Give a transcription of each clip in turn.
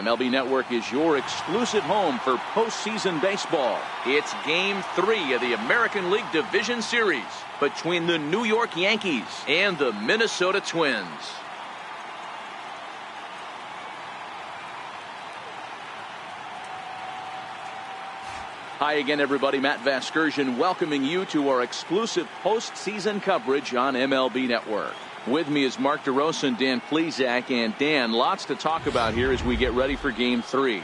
MLB Network is your exclusive home for postseason baseball. It's Game 3 of the American League Division Series between the New York Yankees and the Minnesota Twins. Hi again, everybody. Matt Vasgersian welcoming you to our exclusive postseason coverage on MLB Network. With me is Mark DeRosa and Dan Plesac. And Dan, lots to talk about here as we get ready for Game 3.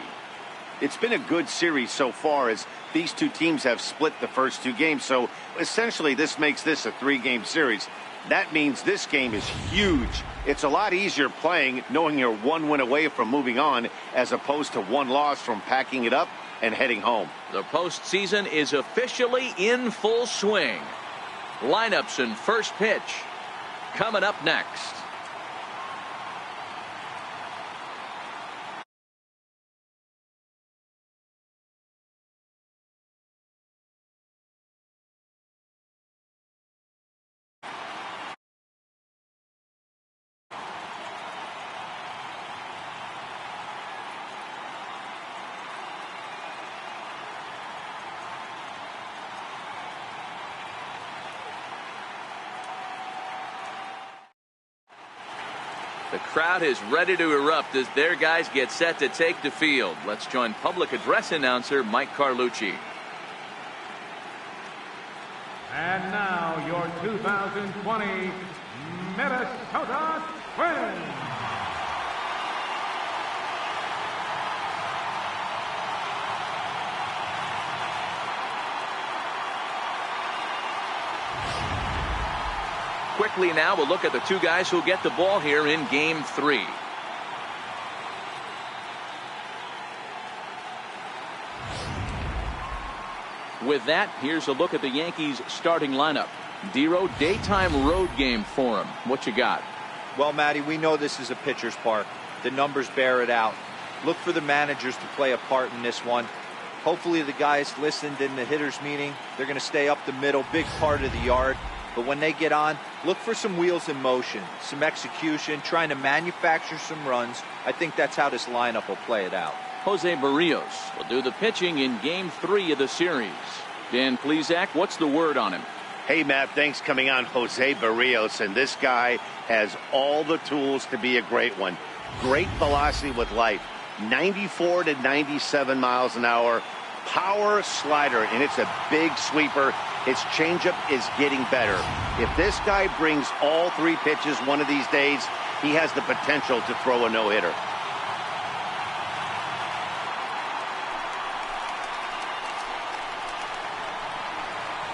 It's been a good series so far as these two teams have split the first two games. So essentially this makes this a 3-game series. That means this game is huge. It's a lot easier playing knowing you're one win away from moving on as opposed to one loss from packing it up and heading home. The postseason is officially in full swing. Lineups and first pitch coming up next. The crowd is ready to erupt as their guys get set to take the field. Let's join public address announcer Mike Carlucci. And now your 2020 Minnesota Twins. Quickly now, we'll look at the two guys who get the ball here in Game 3. With that, here's a look at the Yankees starting lineup. Dero, daytime road game for him. What you got? Well, Matty, we know this is a pitcher's park. The numbers bear it out. Look for the managers to play a part in this one. Hopefully the guys listened in the hitters meeting. They're going to stay up the middle, big part of the yard. But when they get on, look for some wheels in motion, some execution, trying to manufacture some runs. I think that's how this lineup will play it out. Jose Barrios will do the pitching in Game 3 of the series. Dan Plesac, what's the word on him? Hey, Matt, thanks coming on Jose Barrios. And this guy has all the tools to be a great one. Great velocity with life. 94 to 97 miles an hour. Power slider, and it's a big sweeper. His changeup is getting better. If this guy brings all 3 pitches one of these days, he has the potential to throw a no-hitter.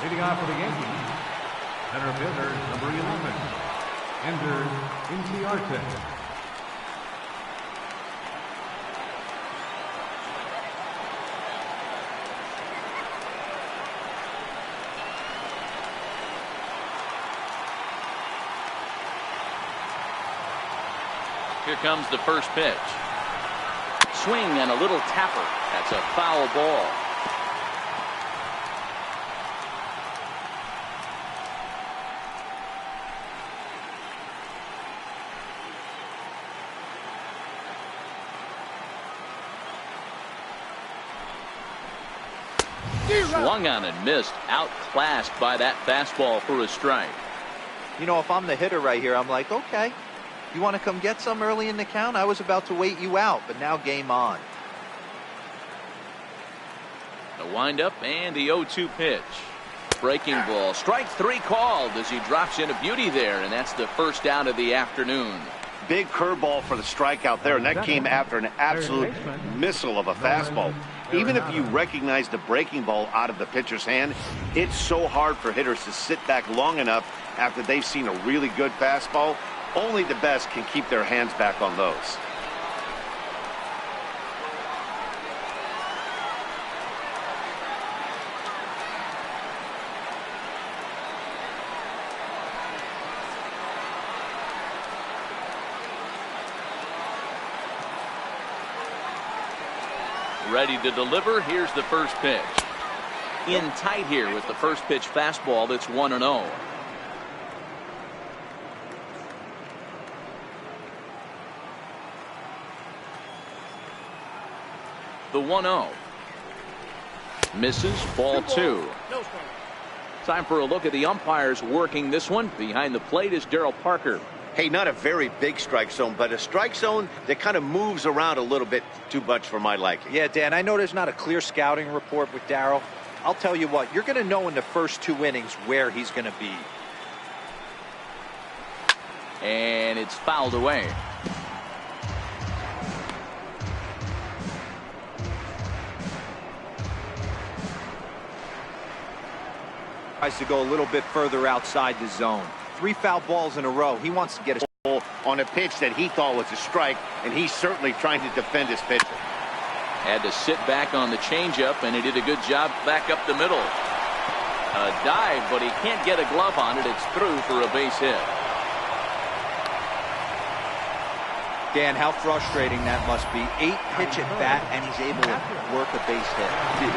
Leading off for the Yankees, center fielder number 11, Ender Inciarte. Here comes the first pitch. Swing and a little tapper. That's a foul ball. Swung on and missed. Outclassed by that fastball for a strike. You know, if I'm the hitter right here, I'm like, okay. You want to come get some early in the count? I was about to wait you out, but now game on. The windup and the 0-2 pitch. Breaking ball. Strike 3 called as he drops in a beauty there, and that's the first out of the afternoon. Big curveball for the strikeout there, and that came after an absolute missile of a fastball. Even if you recognize the breaking ball out of the pitcher's hand, it's so hard for hitters to sit back long enough after they've seen a really good fastball. Only the best can keep their hands back on those. Ready to deliver. Here's the first pitch. In tight here with the first pitch fastball that's 1-0. The 1-0. Misses. Ball 2. Time for a look at the umpires working this one. Behind the plate is Darryl Parker. Hey, not a very big strike zone, but a strike zone that kind of moves around a little bit too much for my liking. Yeah, Dan, I know there's not a clear scouting report with Darryl. I'll tell you what, you're going to know in the first 2 innings where he's going to be. And it's fouled away. Tries to go a little bit further outside the zone. 3 foul balls in a row. He wants to get a ball on a pitch that he thought was a strike, and he's certainly trying to defend his pitcher. Had to sit back on the changeup, and he did a good job back up the middle. A dive, but he can't get a glove on it. It's through for a base hit. Dan, how frustrating that must be. 8-pitch at bat, and he's able to work a base hit. He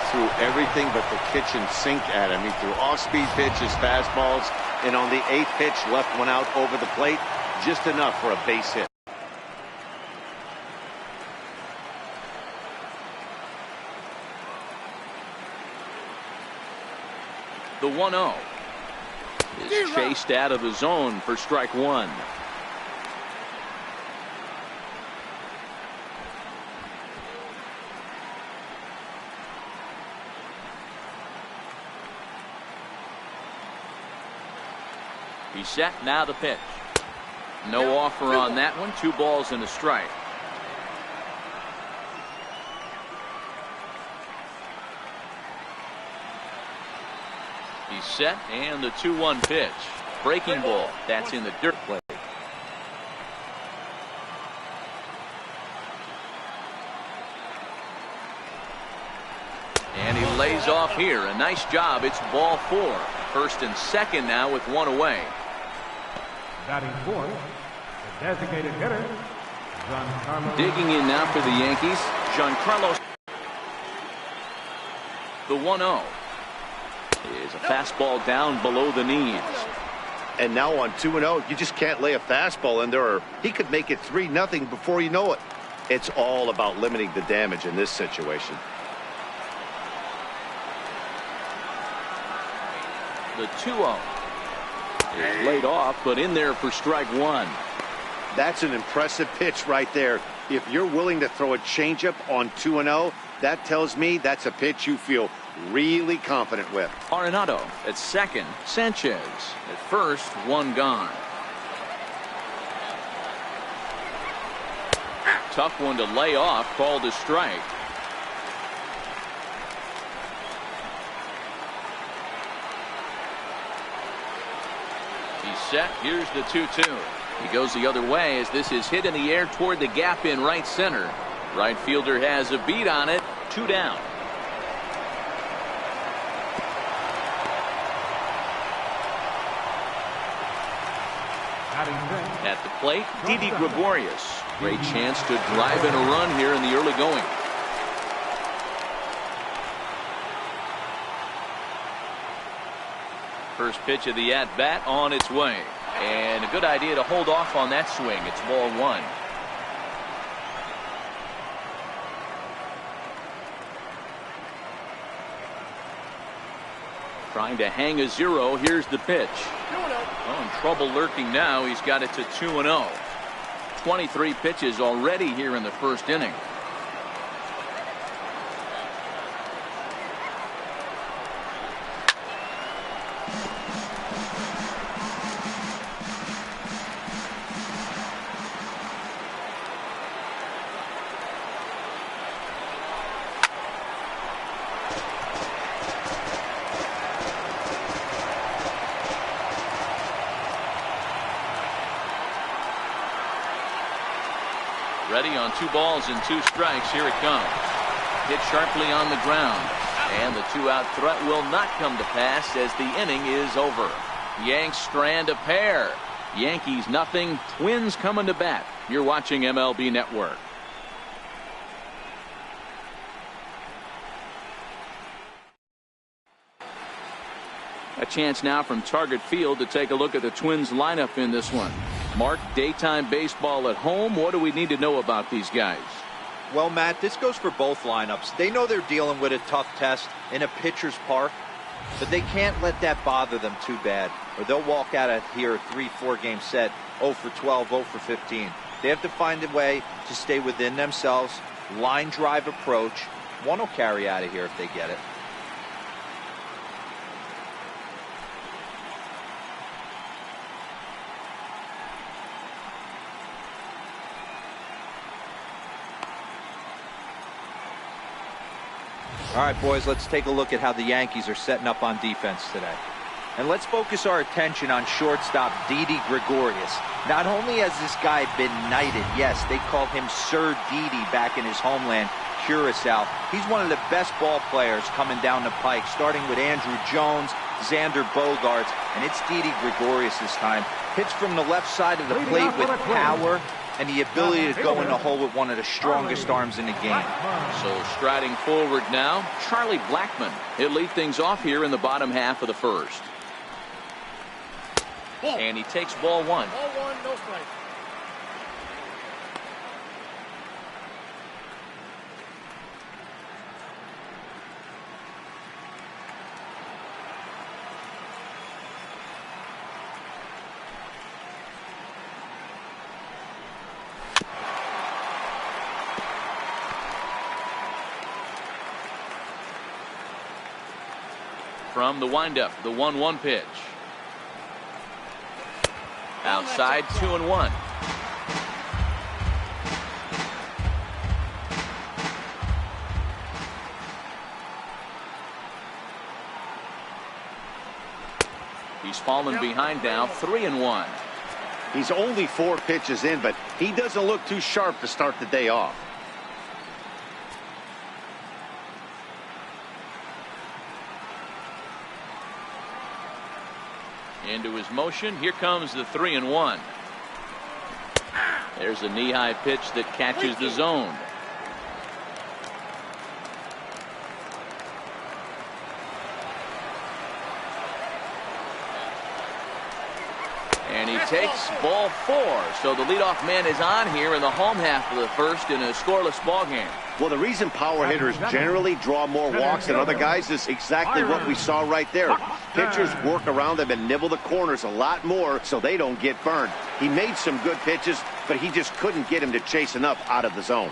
threw everything but the kitchen sink at him. He threw off-speed pitches, fastballs, and on the 8th pitch, left one out over the plate, just enough for a base hit. The 1-0 is chased out of the zone for strike 1. He's set. Now the pitch. No offer on that one. 2 balls and a strike. He's set, and the 2-1 pitch. Breaking ball. That's in the dirt plate. And he lays off here. A nice job. It's ball 4. First and second now with 1 away. Batting fourth, the designated hitter, Giancarlo. Digging in now for the Yankees, Giancarlo. The 1-0 is a fastball down below the knees. And now on 2-0, you just can't lay a fastball in there, or he could make it 3-0 before you know it. It's all about limiting the damage in this situation. The 2-0 is laid off, but in there for strike 1. That's an impressive pitch right there. If you're willing to throw a changeup on 2-0, that tells me that's a pitch you feel really confident with. Arenado at second. Sanchez at first. 1 gone. Tough one to lay off. Called a strike. He's set. Here's the 2-2. He goes the other way as this is hit in the air toward the gap in right center. Right fielder has a beat on it. 2 down. At the plate, Didi Gregorius. Great chance to drive in a run here in the early going. First pitch of the at-bat on its way. And a good idea to hold off on that swing. It's ball 1. Trying to hang a 0. Here's the pitch. Oh, in trouble lurking now. He's got it to 2-0. 23 pitches already here in the first inning. Ready on 2 balls and 2 strikes. Here it comes. Hit sharply on the ground. And the 2-out threat will not come to pass as the inning is over. Yanks strand a pair. Yankees nothing. Twins coming to bat. You're watching MLB Network. A chance now from Target Field to take a look at the Twins lineup in this one. Mark, daytime baseball at home. What do we need to know about these guys? Well, Matt, this goes for both lineups. They know they're dealing with a tough test in a pitcher's park, but they can't let that bother them too bad, or they'll walk out of here a 3-4 game set, 0 for 12, 0 for 15. They have to find a way to stay within themselves, line drive approach. One will carry out of here if they get it. All right, boys, let's take a look at how the Yankees are setting up on defense today. And let's focus our attention on shortstop Didi Gregorius. Not only has this guy been knighted, yes, they called him Sir Didi back in his homeland, Curacao. He's one of the best ball players coming down the pike, starting with Andrew Jones, Xander Bogaerts, and it's Didi Gregorius this time. Hits from the left side of the plate with power and the ability to go in the hole with one of the strongest arms in the game. So striding forward now, Charlie Blackmon. He'll lead things off here in the bottom half of the first. And he takes ball one. Ball one, no strike. From the windup, the 1-1 pitch. Outside, 2-1. He's fallen behind now, 3-1. He's only 4 pitches in, but he doesn't look too sharp to start the day off. Into his motion. Here comes the 3-1. There's a knee-high pitch that catches the zone. And he takes ball 4. So the leadoff man is on here in the home half of the first in a scoreless ball game. Well, the reason power hitters generally draw more walks than other guys is exactly what we saw right there. Pitchers work around them and nibble the corners a lot more so they don't get burned. He made some good pitches, but he just couldn't get him to chase enough out of the zone.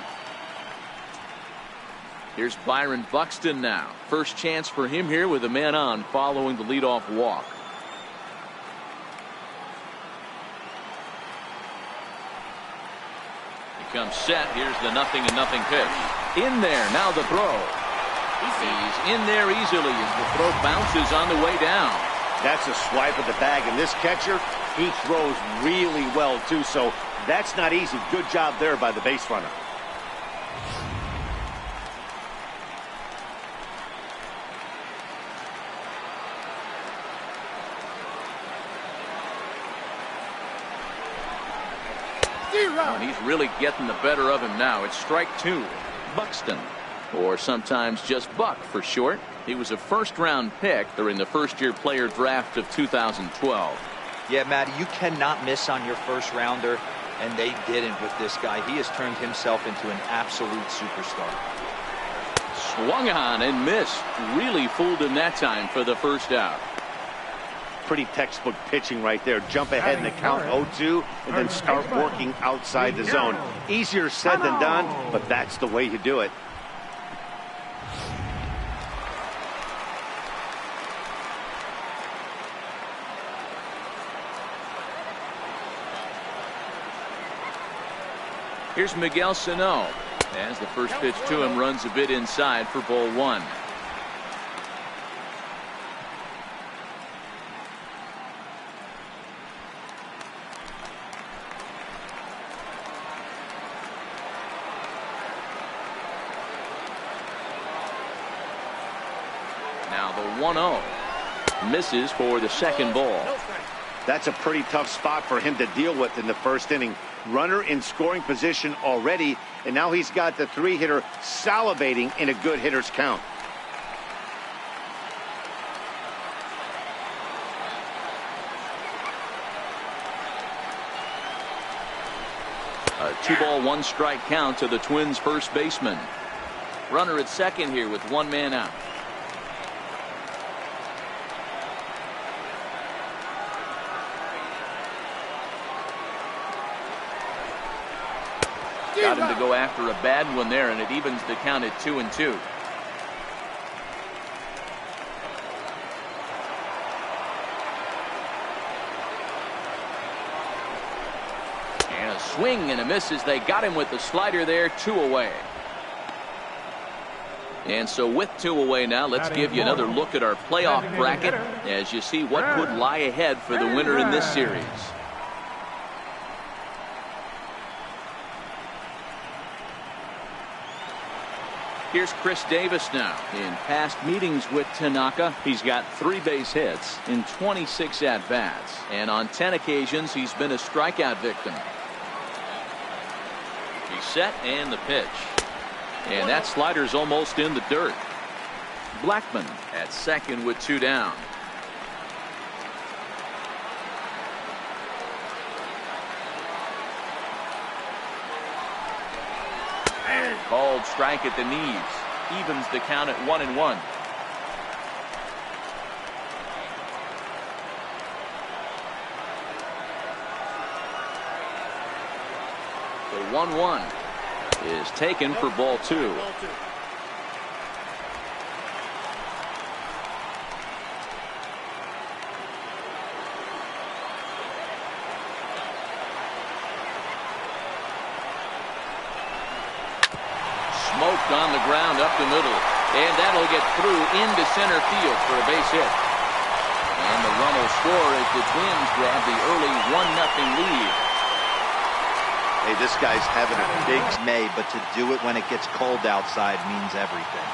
Here's Byron Buxton now. First chance for him here with a man on following the leadoff walk. Comes set. Here's the 0-0 pitch. In there. Now the throw. He's in there easily as the throw bounces on the way down. That's a swipe at the bag, and this catcher, he throws really well too, so that's not easy. Good job there by the base runner. And he's really getting the better of him now. It's strike 2. Buxton, or sometimes just Buck for short. He was a first-round pick during the first-year player draft of 2012. Yeah, Matty, you cannot miss on your first rounder, and they didn't with this guy. He has turned himself into an absolute superstar. Swung on and missed. Really fooled him that time for the first out. Pretty textbook pitching right there. Jump ahead in the count 0-2 and then start working outside the zone. Easier said than done, but that's the way you do it. Here's Miguel Sano as the first pitch to him runs a bit inside for ball 1. Now the 1-0 misses for the second ball. That's a pretty tough spot for him to deal with in the first inning. Runner in scoring position already, and now he's got the 3-hitter salivating in a good hitter's count. A 2-ball, 1-strike count to the Twins' first baseman. Runner at second here with 1 man out. Got him to go after a bad one there, and it evens the count at 2-2. And a swing and a miss as they got him with the slider there. 2 away. And so with 2 away now, let's give you another look at our playoff bracket as you see what could lie ahead for the winner in this series. Here's Chris Davis now. In past meetings with Tanaka, he's got 3 base hits in 26 at-bats. And on 10 occasions, he's been a strikeout victim. He's set and the pitch. And that slider's almost in the dirt. Blackman at second with 2 down. Called strike at the knees. Evens the count at 1-1. The 1-1 is taken for ball 2. Smoked on the ground up the middle, and that'll get through into center field for a base hit. And the run will score as the Twins grab the early 1-0 lead. Hey, this guy's having a big May, but to do it when it gets cold outside means everything.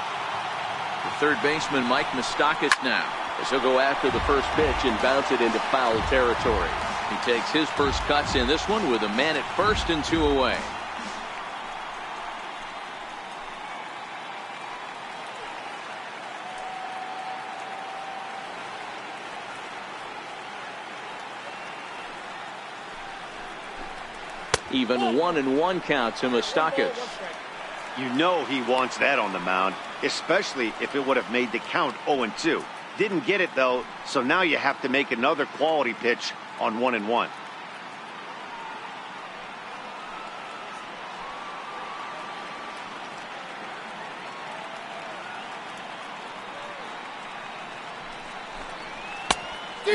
The third baseman Mike Moustakas now, as he'll go after the first pitch and bounce it into foul territory. He takes his first cuts in this one with a man at first and 2 away. Even 1-1 count to Moustakas. You know he wants that on the mound, especially if it would have made the count 0-2. Didn't get it though, so now you have to make another quality pitch on 1-1.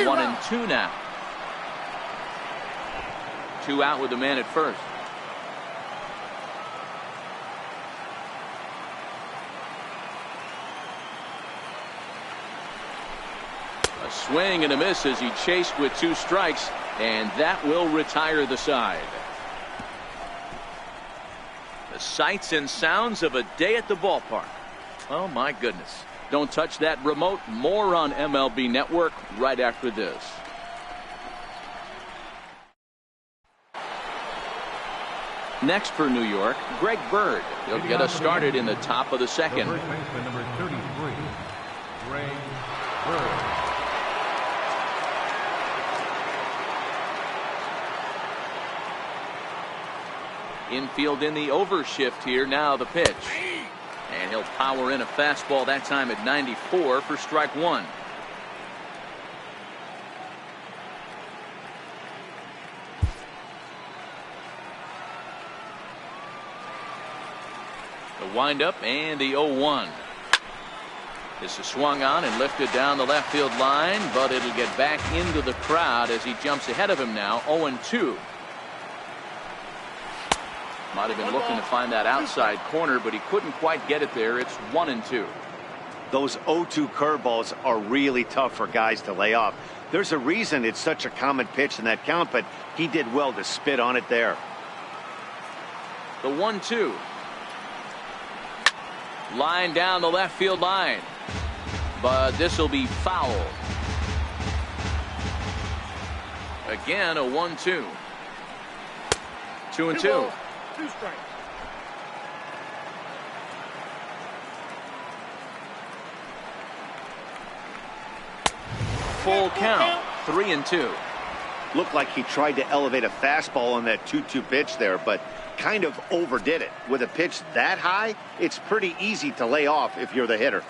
One and 2 now. 2 out with the man at first. A swing and a miss as he chased with 2 strikes, and that will retire the side. The sights and sounds of a day at the ballpark. Oh my goodness. Don't touch that remote. More on MLB Network right after this. Next for New York, Greg Bird. He'll get us started in the top of the second. First baseman number 33, Greg Bird. Infield in the overshift here. Now the pitch. And he'll power in a fastball that time at 94 for strike 1. The windup and the 0-1. This is swung on and lifted down the left field line, but it'll get back into the crowd as he jumps ahead of him now. 0-2. Might have been looking to find that outside corner, but he couldn't quite get it there. It's 1-2. Those 0-2 curveballs are really tough for guys to lay off. There's a reason it's such a common pitch in that count, but he did well to spit on it there. The 1-2. Line down the left field line, but this will be foul. Again, a 1-2. 2-2. 2 strikes. Full count. 3-2. Looked like he tried to elevate a fastball on that 2-2 pitch there, but kind of overdid it. With a pitch that high, it's pretty easy to lay off if you're the hitter.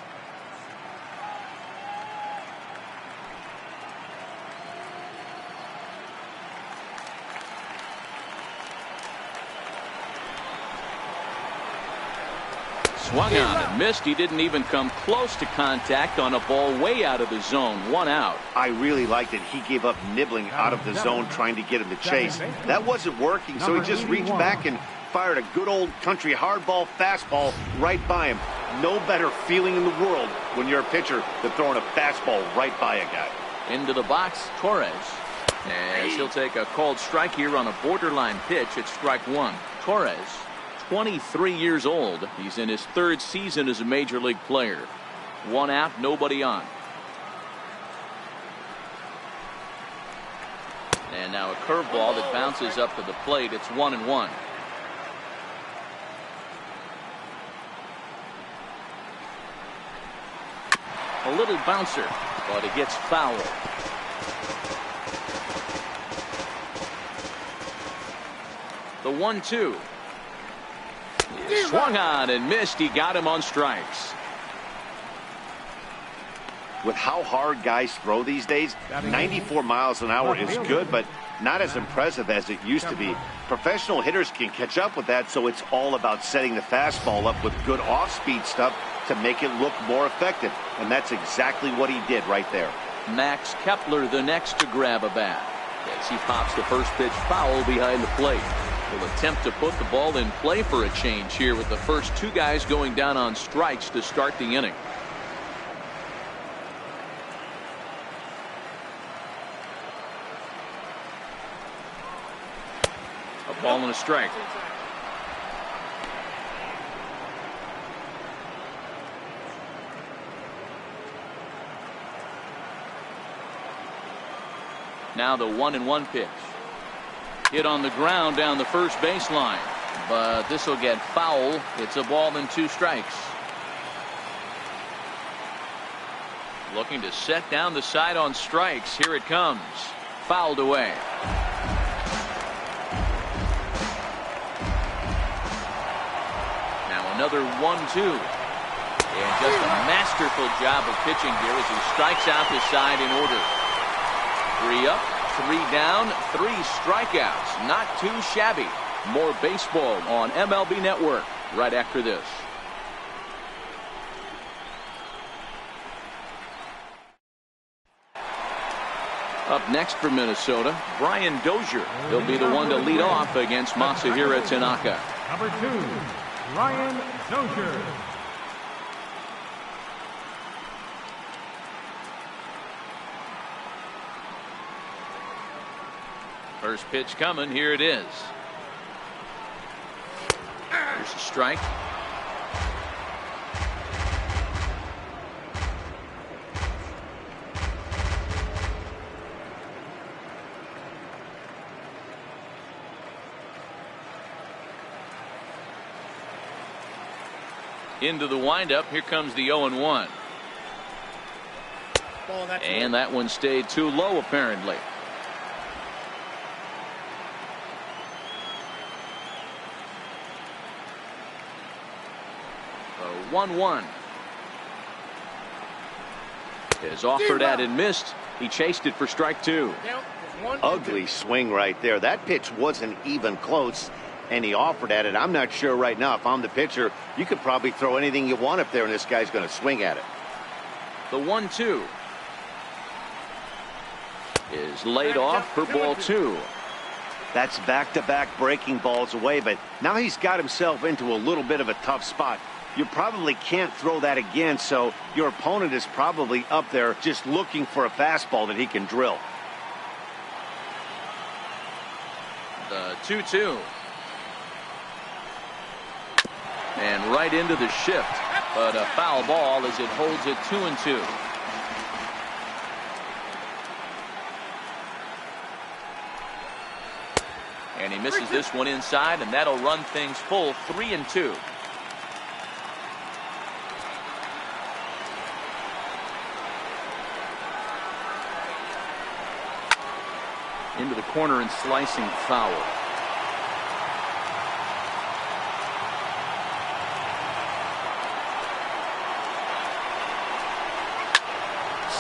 Swung on and missed. He didn't even come close to contact on a ball way out of the zone. 1 out. I really liked it. He gave up nibbling out of the zone trying to get him to chase. That wasn't working, so he just reached back and fired a good old country hardball fastball right by him. No better feeling in the world when you're a pitcher than throwing a fastball right by a guy. Into the box, Torres. As he'll take a called strike here on a borderline pitch at strike 1. Torres, 23 years old. He's in his 3rd season as a major league player. 1 out, nobody on. And now a curveball that bounces up to the plate. It's 1-1. A little bouncer, but it gets foul. The 1-2. Swung on and missed. He got him on strikes. With how hard guys throw these days, 94 miles an hour is good, but not as impressive as it used to be. Professional hitters can catch up with that, so it's all about setting the fastball up with good off-speed stuff to make it look more effective, and that's exactly what he did right there. Max Kepler the next to grab a bat as he pops the first pitch foul behind the plate. Will attempt to put the ball in play for a change here with the first 2 guys going down on strikes to start the inning. A ball and a strike. Now the 1-1 pitch. Hit on the ground down the first baseline, but this will get foul. It's a ball and 2 strikes. Looking to set down the side on strikes. Here it comes. Fouled away. Now another 1-2. And just a masterful job of pitching here as he strikes out the side in order. 3 up, 3 down, 3 strikeouts. Not too shabby. More baseball on MLB Network right after this. Up next for Minnesota, Brian Dozier. He'll be the one to lead off against Masahiro Tanaka. Number 2, Brian Dozier. First pitch coming. Here it is. There's a strike. Into the windup. Here comes the 0-1. And that one stayed too low apparently. 1-1. Is offered at and missed. He chased it for strike 2. Ugly swing right there. That pitch wasn't even close, and he offered at it. I'm not sure right now if I'm the pitcher. You could probably throw anything you want up there, and this guy's going to swing at it. The 1-2 is laid off for ball 2. That's back-to-back breaking balls away, but now he's got himself into a little bit of a tough spot. You probably can't throw that again, so your opponent is probably up there just looking for a fastball that he can drill. The 2-2. And right into the shift, but a foul ball as it holds it 2-2. And he misses this one inside, and that'll run things full 3-2. Into the corner and slicing foul.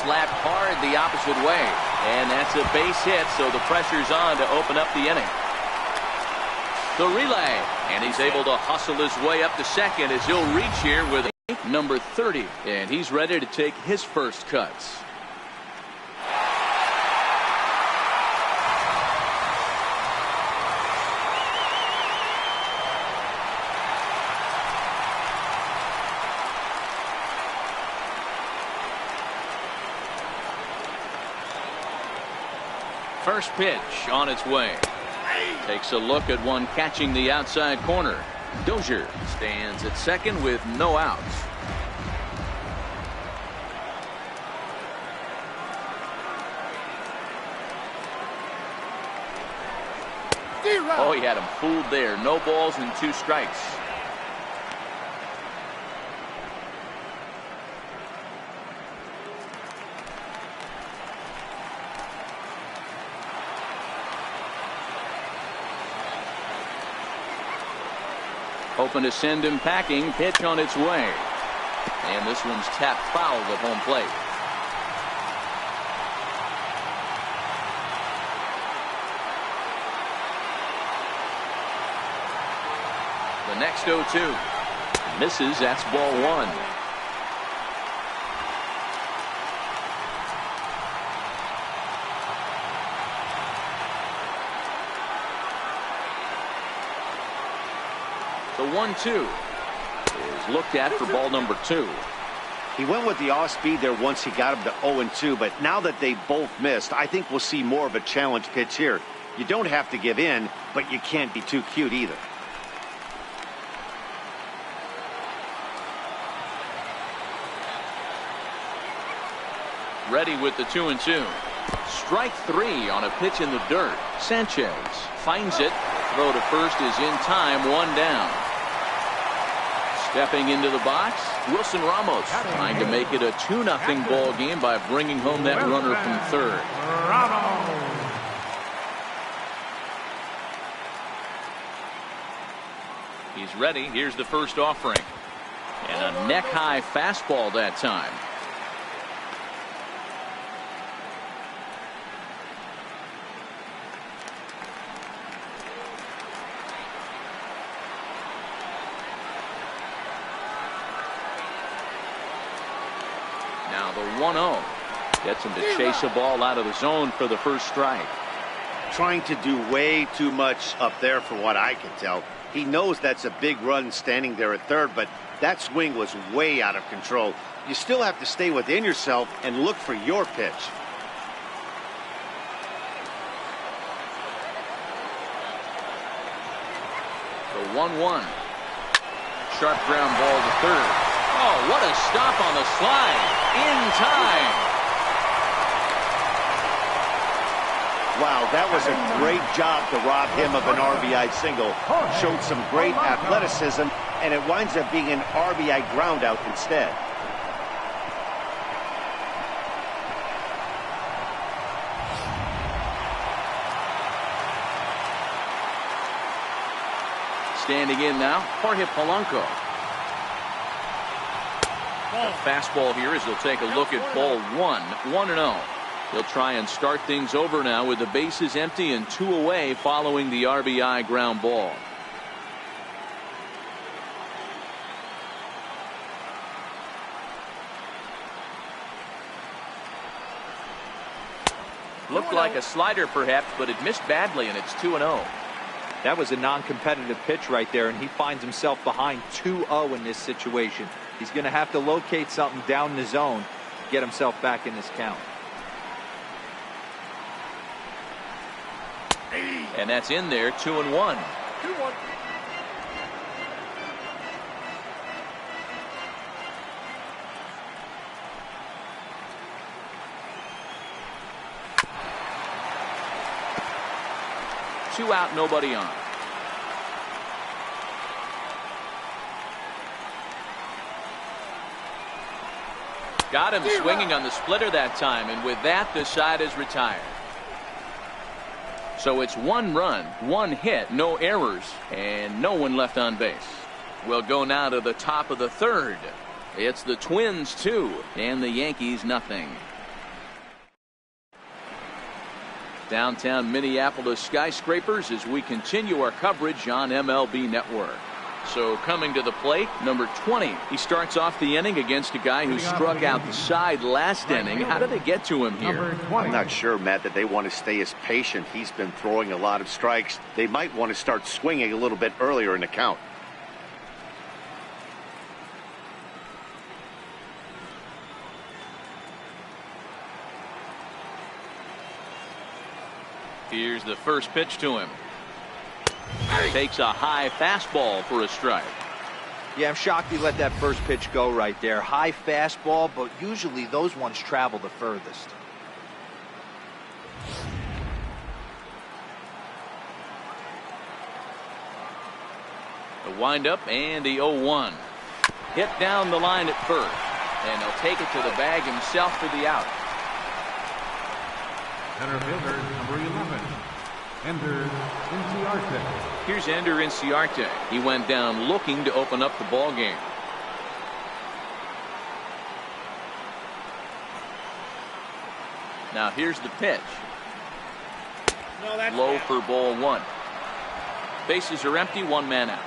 Slapped hard the opposite way, and that's a base hit, so the pressure's on to open up the inning. The relay, and he's able to hustle his way up to second as he'll reach here with number 30, and he's ready to take his first cuts. First pitch on its way. Takes a look at one catching the outside corner. Dozier stands at second with no outs. Oh, he had him fooled there. No balls and 2 strikes. Hoping to send him packing. Pitch on its way. And this one's tapped foul at home plate. The next 0-2. Misses. That's ball 1. The 1-2 is looked at for ball number 2. He went with the off speed there once he got him to 0-2, but now that they both missed, I think we'll see more of a challenge pitch here. You don't have to give in, but you can't be too cute either. Ready with the 2-2. Strike 3 on a pitch in the dirt. Sanchez finds it. Throw to first is in time. 1 down. Stepping into the box, Wilson Ramos trying to make it a 2-0 ball game by bringing home that runner from third. He's ready. Here's the first offering. And a neck-high fastball that time. Now the 1-0 gets him to chase a ball out of the zone for the first strike. Trying to do way too much up there for what I can tell. He knows that's a big run standing there at third, but that swing was way out of control. You still have to stay within yourself and look for your pitch. The 1-1. Sharp ground ball to third. Oh, what a stop on the slide. In time. Wow, that was a great job to rob him of an RBI single. Showed some great athleticism, and it winds up being an RBI groundout instead. Standing in now, Jorge Polanco. The fastball here as he'll take a look at ball 1, 1-0. He'll try and start things over now with the bases empty and 2 away following the RBI ground ball. Looked like a slider perhaps, but it missed badly, and it's 2-0. That was a non-competitive pitch right there, and he finds himself behind 2-0 in this situation. He's going to have to locate something down the zone to get himself back in this count. And that's in there, 2-1. 2-1. Two out, nobody on. Got him swinging on the splitter that time, and with that, the side is retired. So it's 1 run, 1 hit, no errors, and no one left on base. We'll go now to the top of the 3rd. It's the Twins 2 and the Yankees nothing. Downtown Minneapolis skyscrapers as we continue our coverage on MLB Network. So coming to the plate, number 20. He starts off the inning against a guy who struck out the side last inning. How did they get to him here? I'm not sure, Matt, that they want to stay as patient. He's been throwing a lot of strikes. They might want to start swinging a little bit earlier in the count. Here's the first pitch to him. Takes a high fastball for a strike. Yeah, I'm shocked he let that first pitch go right there. High fastball, but usually those ones travel the furthest. The windup and the 0-1. Hit down the line at first, and he'll take it to the bag himself for the out. Center fielder, number 11, Ender Inciarte. Here's Ender Inciarte. He went down looking to open up the ball game. Now here's the pitch. Low for ball 1. Bases are empty, 1 man out.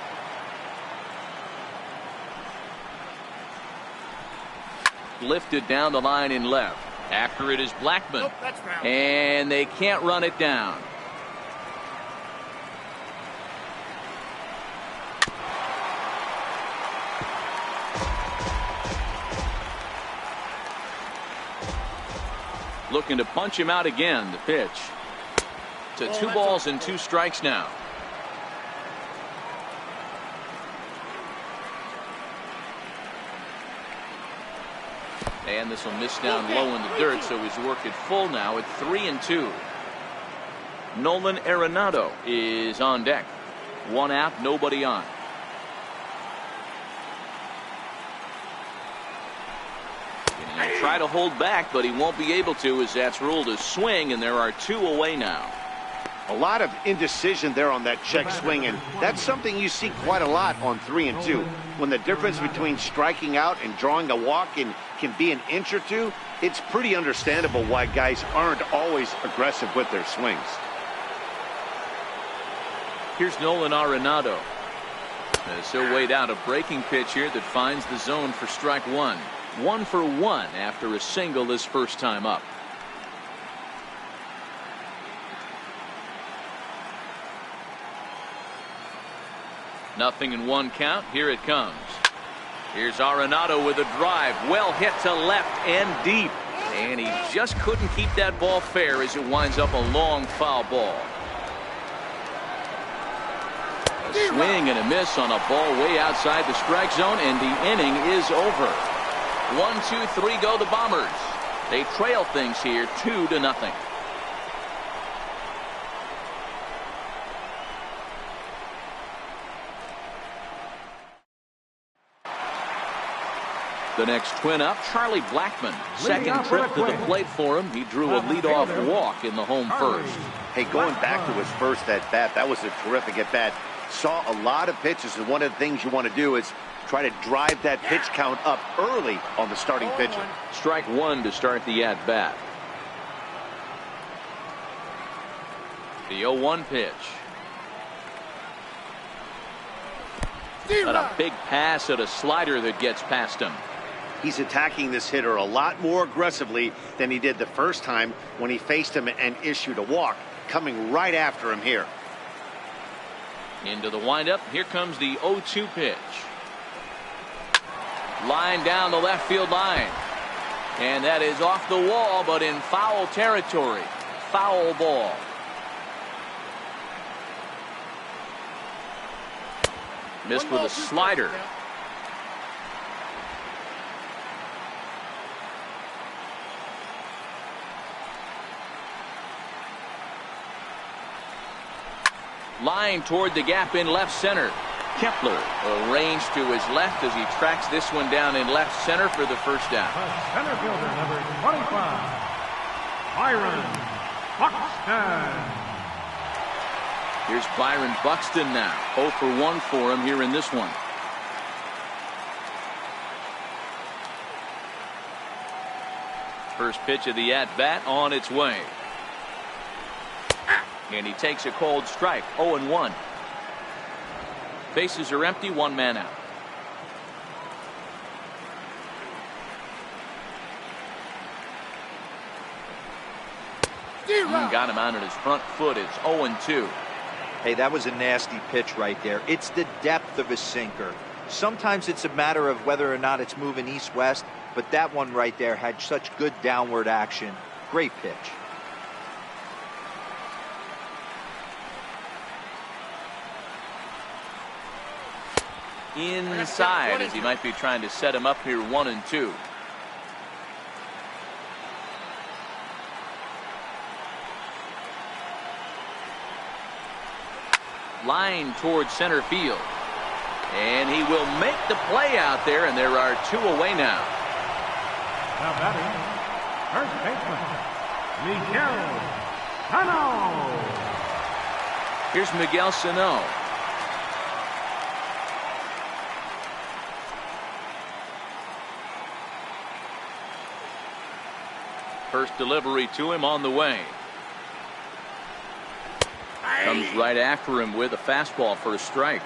Lifted down the line in left. After it is Blackmon. And they can't run it down. Looking to punch him out again. The pitch. To 2 balls and 2 strikes now. And this will miss down low in the dirt, so he's worked it full now at 3-2. Nolan Arenado is on deck. 1 out, nobody on. He'll try to hold back, but he won't be able to, as that's ruled a swing, and there are 2 away now. A lot of indecision there on that check swing, and that's something you see quite a lot on 3-2. When the difference between striking out and drawing a walk can be an inch or 2, it's pretty understandable why guys aren't always aggressive with their swings. Here's Nolan Arenado. As he'll wait out a breaking pitch here that finds the zone for strike 1. 1 for 1 after a single his first time up. Nothing in 1 count. Here it comes. Here's Arenado with a drive. Well hit to left and deep. And he just couldn't keep that ball fair as it winds up a long foul ball. A swing and a miss on a ball way outside the strike zone, and the inning is over. 1, 2, 3 go the Bombers. They trail things here 2-0. The next twin up, Charlie Blackmon. Second trip to the plate for him. He drew a leadoff walk in the home first. Hey, going back to his first at bat, that was a terrific at bat. Saw a lot of pitches, and one of the things you want to do is try to drive that pitch count up early on the starting pitcher. Strike 1 to start the at bat. The 0-1 pitch. And a big pass at a slider that gets past him. He's attacking this hitter a lot more aggressively than he did the first time when he faced him and issued a walk, coming right after him here. Into the windup. Here comes the 0-2 pitch. Line down the left field line. And that is off the wall, but in foul territory. Foul ball. Missed with a slider. Line toward the gap in left center. Kepler arranged to his left as he tracks this one down in left center for the first down. Center fielder, number 25, Byron Buxton. Here's Byron Buxton now. 0 for 1 for him here in this one. First pitch of the at-bat on its way. And he takes a cold strike. 0-1. Bases are empty. One man out. Got him out at his front foot. It's 0-2. Hey, that was a nasty pitch right there. It's the depth of a sinker. Sometimes it's a matter of whether or not it's moving east-west, but that one right there had such good downward action. Great pitch. Inside, as he might be trying to set him up here. 1-2. Line towards center field. And he will make the play out there, and there are 2 away now. Now batting, first baseman, Miguel Sano. Here's Miguel Sano. First delivery to him on the way. Comes right after him with a fastball for a strike.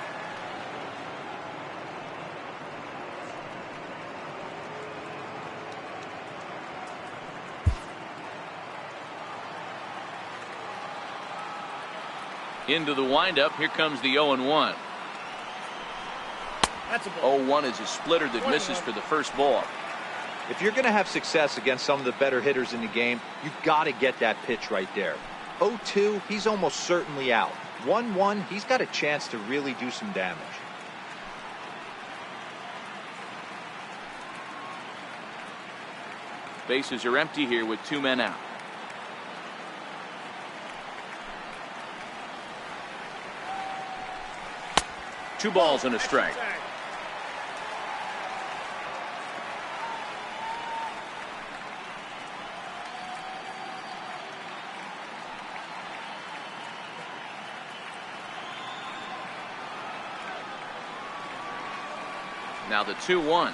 Into the windup. Here comes the 0-1. 0-1 is a splitter that misses for the first ball. If you're going to have success against some of the better hitters in the game, you've got to get that pitch right there. 0-2, he's almost certainly out. 1-1, he's got a chance to really do some damage. Bases are empty here with 2 men out. Two balls and a strike. Now the 2-1.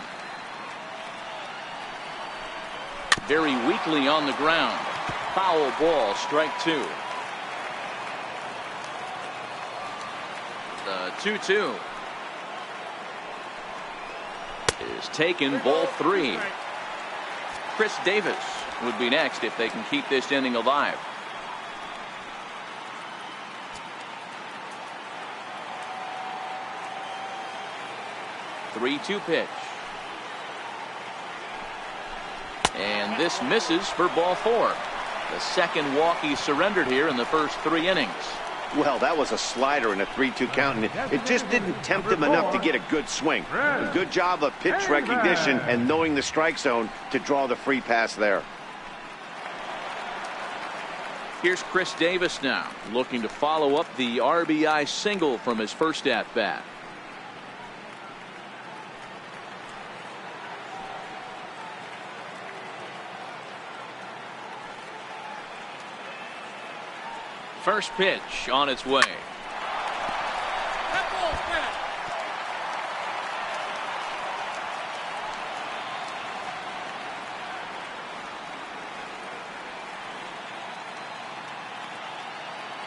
Very weakly on the ground. Foul ball, strike 2. The 2-2 is taken, ball 3. Chris Davis would be next if they can keep this inning alive. The 3-2 pitch. And this misses for ball 4. The second walk he surrendered here in the first 3 innings. Well, that was a slider in a 3-2 count, and it just didn't tempt him enough to get a good swing. A good job of pitch recognition and knowing the strike zone to draw the free pass there. Here's Chris Davis now, looking to follow up the RBI single from his first at-bat. First pitch on its way.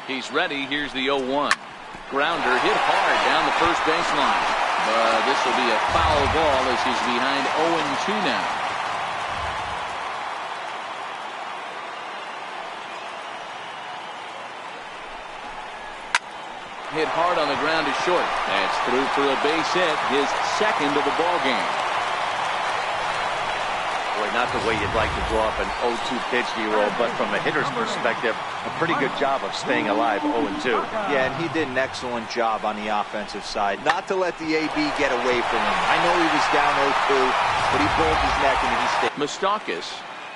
He's ready. Here's the 0-1. Grounder hit hard down the first baseline. But this will be a foul ball as he's behind 0-2 now. Hit hard on the ground to short. That's through for a base hit, his second of the ball game. Boy, not the way you'd like to draw up an 0-2 pitch, D-roll, but from a hitter's perspective, a pretty good job of staying alive. 0-2. Yeah, and he did an excellent job on the offensive side. Not to let the AB get away from him. I know he was down 0-2, but he pulled his neck and he stayed. Moustakas,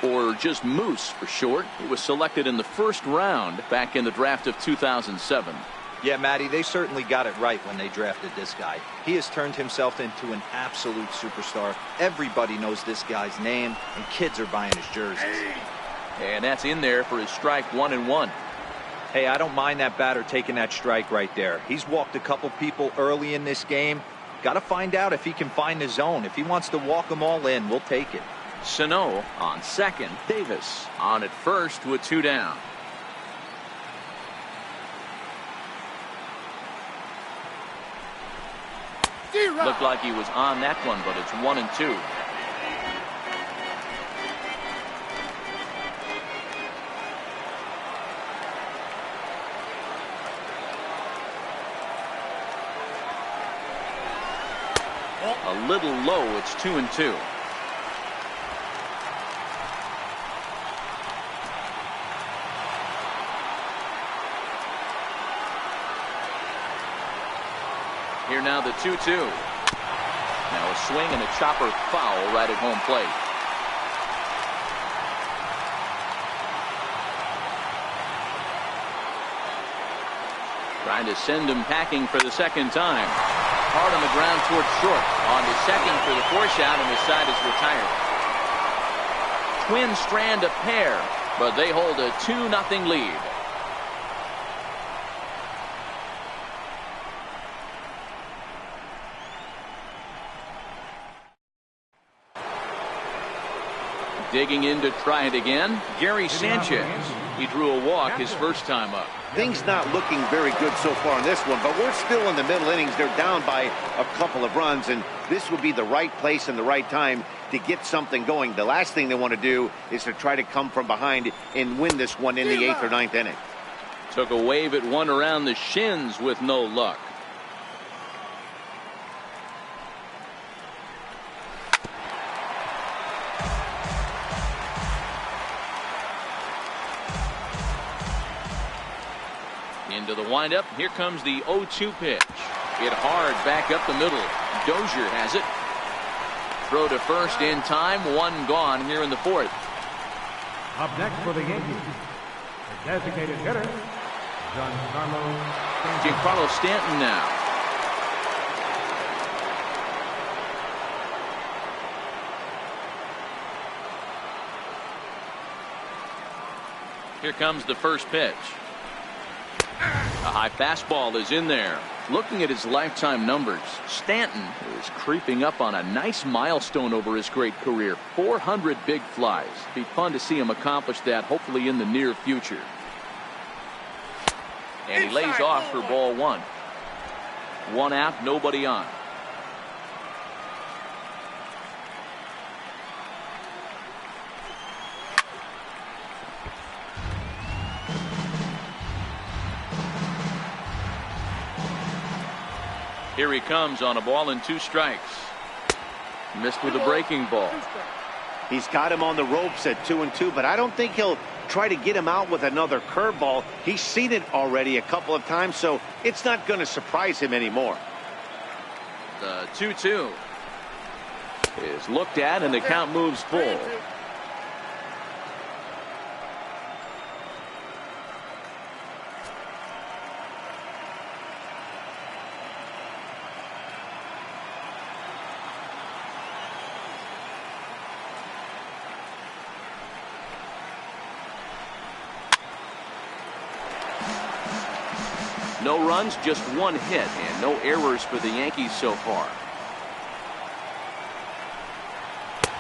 or just Moose for short, he was selected in the first round back in the draft of 2007. Yeah, Matty, they certainly got it right when they drafted this guy. He has turned himself into an absolute superstar. Everybody knows this guy's name, and kids are buying his jerseys. And that's in there for his strike 1-1. Hey, I don't mind that batter taking that strike right there. He's walked a couple people early in this game. Got to find out if he can find the zone. If he wants to walk them all in, we'll take it. Sano on second. Davis on at first with 2 down. Looked like he was on that one, but it's 1-2. A little low. It's 2-2. Here now the 2-2. Now a swing and a chopper foul right at home plate. Trying to send him packing for the second time. Hard on the ground towards short. On to second for the force out, and the side is retired. Twins strand a pair, but they hold a 2-0 lead. Digging in to try it again, Gary Sanchez. He drew a walk his first time up. Things not looking very good so far in this one, but we're still in the middle innings. They're down by a couple of runs, and this would be the right place and the right time to get something going. The last thing they want to do is to try to come from behind and win this one in the 8th or 9th inning. Took a wave at one around the shins with no luck. Into the windup. Here comes the 0-2 pitch. Hit hard back up the middle. Dozier has it. Throw to first in time. 1 gone here in the 4th. Up next for the Yankees, the designated hitter, Giancarlo Stanton now. Here comes the first pitch. A high fastball is in there. Looking at his lifetime numbers, Stanton is creeping up on a nice milestone over his great career. 400 big flies. Be fun to see him accomplish that, hopefully in the near future. And he lays off for ball 1. 1 out, nobody on. Here he comes on a ball and 2 strikes. Missed with a breaking ball. He's got him on the ropes at 2-2, but I don't think he'll try to get him out with another curveball. He's seen it already a couple of times, so it's not going to surprise him anymore. The 2-2 is looked at, and the count moves full. No runs, just 1 hit, and no errors for the Yankees so far.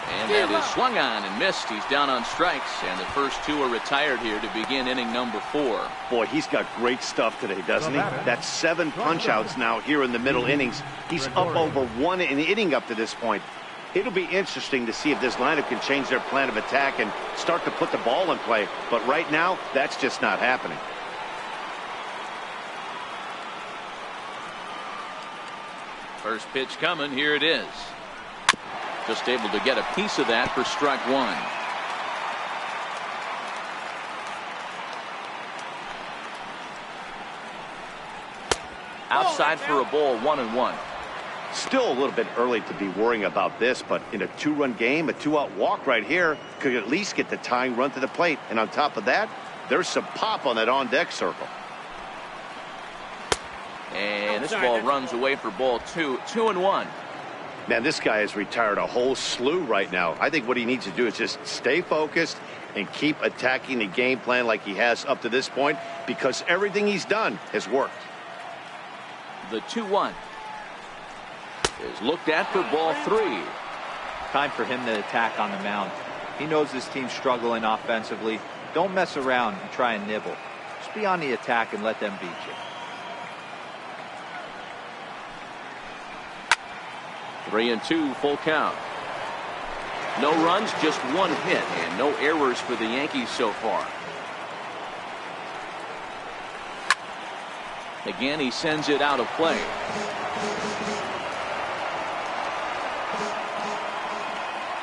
And that is swung on and missed. He's down on strikes, and the first 2 are retired here to begin inning number 4. Boy, he's got great stuff today, doesn't he? That's 7 punch-outs now here in the middle innings. He's up over 1 inning up to this point. It'll be interesting to see if this lineup can change their plan of attack and start to put the ball in play. But right now, that's just not happening. First pitch coming. Here it is. Just able to get a piece of that for strike 1. Outside for a ball, 1-1. Still a little bit early to be worrying about this, but in a 2-run game, a 2-out walk right here could at least get the tying run to the plate. And on top of that, there's some pop on that on-deck circle. And this ball runs away for ball 2. 2-1. Man, this guy has retired a whole slew right now. I think what he needs to do is just stay focused and keep attacking the game plan like he has up to this point, because everything he's done has worked. The 2-1 is looked at for ball 3. Time for him to attack on the mound. He knows his team's struggling offensively. Don't mess around and try and nibble. Just be on the attack and let them beat you. 3-2 full count. No runs, just 1 hit, and no errors for the Yankees so far. Again, he sends it out of play.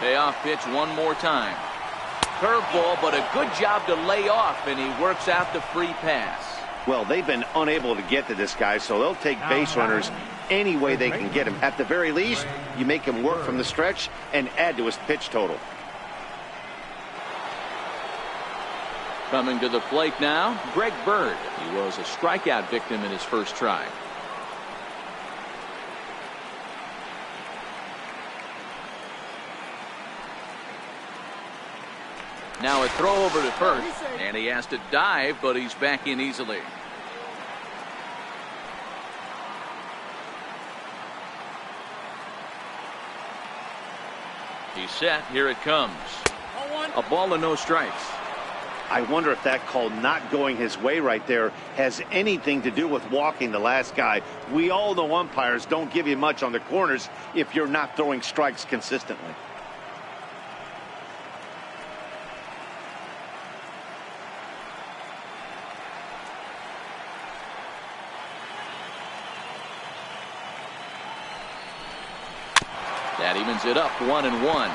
Payoff pitch one more time. Curveball, but a good job to lay off, and he works out the free pass. Well, they've been unable to get to this guy, so they'll take base runners any way they can get him. At the very least, you make him work from the stretch and add to his pitch total. Coming to the plate now, Greg Bird. He was a strikeout victim in his first try. Now a throw over to first, and he has to dive, but he's back in easily. He's set. Here it comes. A ball and no strikes. I wonder if that call not going his way right there has anything to do with walking the last guy. We all know umpires don't give you much on the corners if you're not throwing strikes consistently. That evens it up 1-1.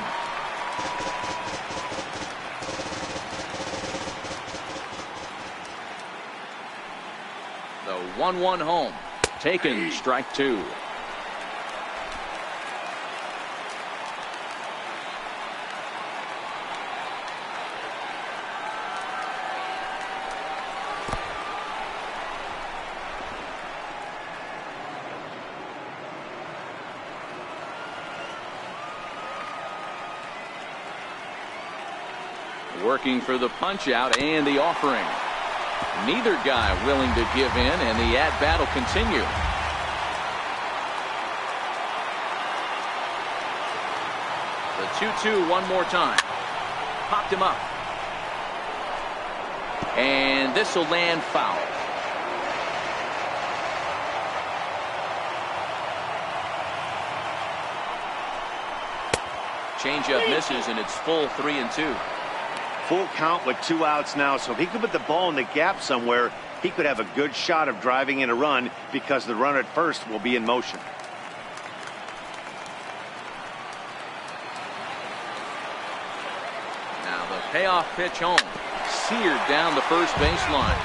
The 1-1 home. Taken, strike 2. Working for the punch out and the offering. Neither guy willing to give in, and the at-bat will continue. The 2-2 one more time. Popped him up. And this will land foul. Changeup misses, and it's full 3-2. Full count with 2 outs now, so if he could put the ball in the gap somewhere, he could have a good shot of driving in a run because the runner at first will be in motion. Now the payoff pitch home. Seared down the first baseline.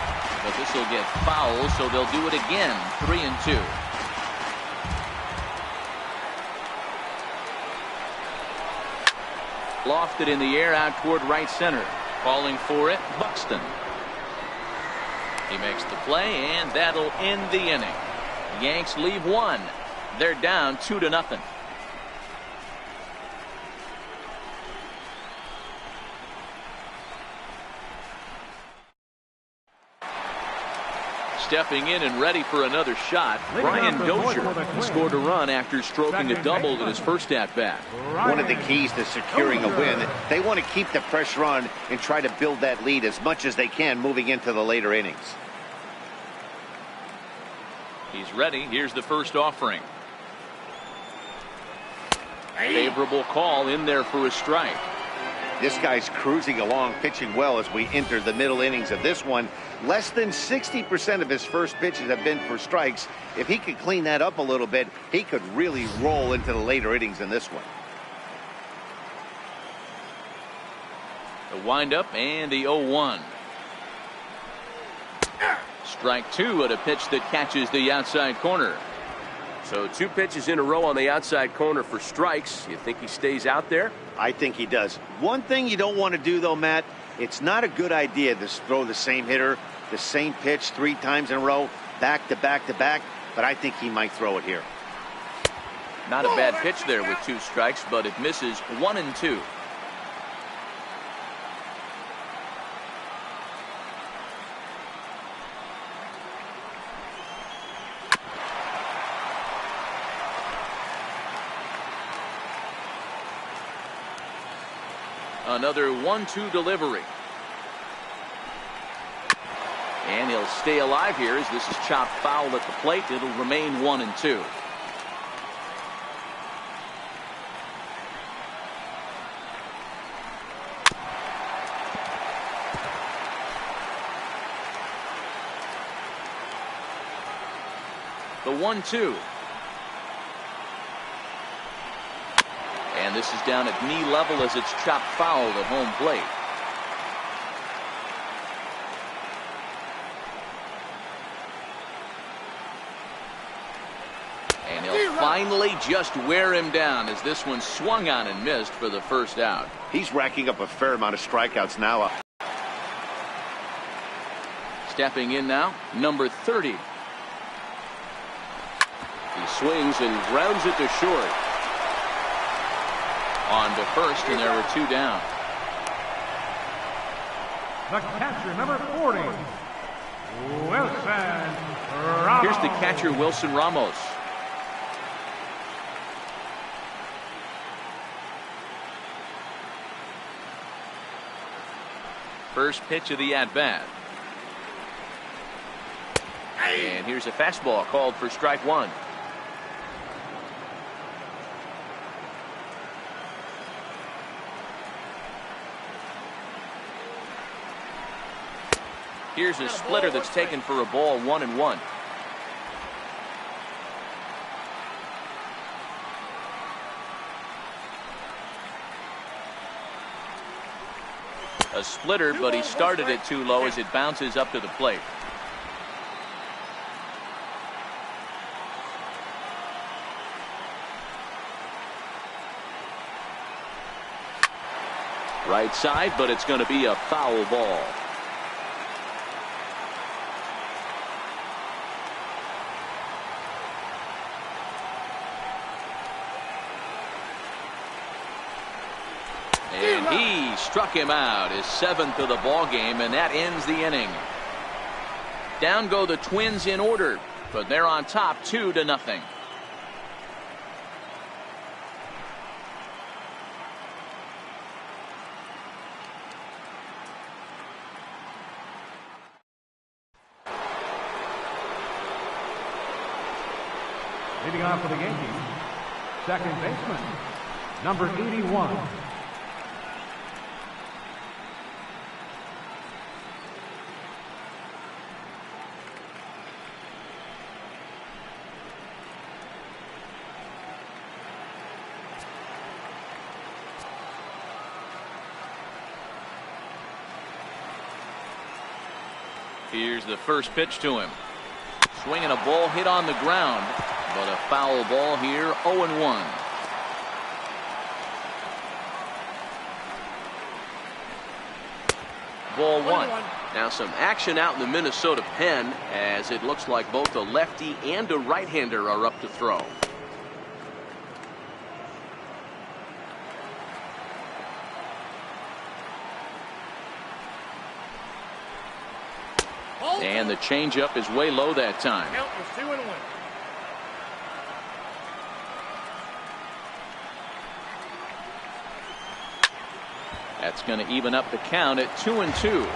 But this will get foul, so they'll do it again. 3-2. Lofted in the air out toward right center. Calling for it, Buxton. He makes the play, and that'll end the inning. Yanks leave 1. They're down 2-0. Stepping in and ready for another shot, Brian Dozier scored a run after stroking a double in his first at-bat. One of the keys to securing a win, they want to keep the pressure on and try to build that lead as much as they can moving into the later innings. He's ready. Here's the first offering. Favorable call in there for a strike. This guy's cruising along, pitching well as we enter the middle innings of this one. Less than 60% of his first pitches have been for strikes. If he could clean that up a little bit, he could really roll into the later innings in this one. The windup and the 0-1. Strike 2 at a pitch that catches the outside corner. So 2 pitches in a row on the outside corner for strikes. You think he stays out there? I think he does. One thing you don't want to do, though, Matt, it's not a good idea to throw the same hitter, the same pitch 3 times in a row, back to back to back, but I think he might throw it here. Not a bad pitch there with 2 strikes, but it misses 1-2. Another 1-2 delivery. And he'll stay alive here as this is chopped foul at the plate. It'll remain 1-2. The 1-2. And this is down at knee level as it's chopped foul at home plate. And he'll finally just wear him down as this one swung on and missed for the first out. He's racking up a fair amount of strikeouts now. Stepping in now, number 30. He swings and grounds it to short. On to first, and there were 2 down. The catcher, number 40, Wilson Ramos. Here's the catcher, Wilson Ramos. First pitch of the at-bat. And here's a fastball called for strike 1. Here's a splitter that's taken for a ball, 1-1. A splitter, but he started it too low as it bounces up to the plate. Right side, but it's going to be a foul ball. And he struck him out, his 7th of the ball game, and that ends the inning. Down go the Twins in order, but they're on top 2-0. Leading off for the Yankees, second baseman, number 81. Here's the first pitch to him. Swinging a ball hit on the ground, but a foul ball here, 0-1. Ball 1. Now some action out in the Minnesota pen as it looks like both a lefty and a right-hander are up to throw. And the changeup is way low that time. Count was 2-1. That's going to even up the count at 2-2.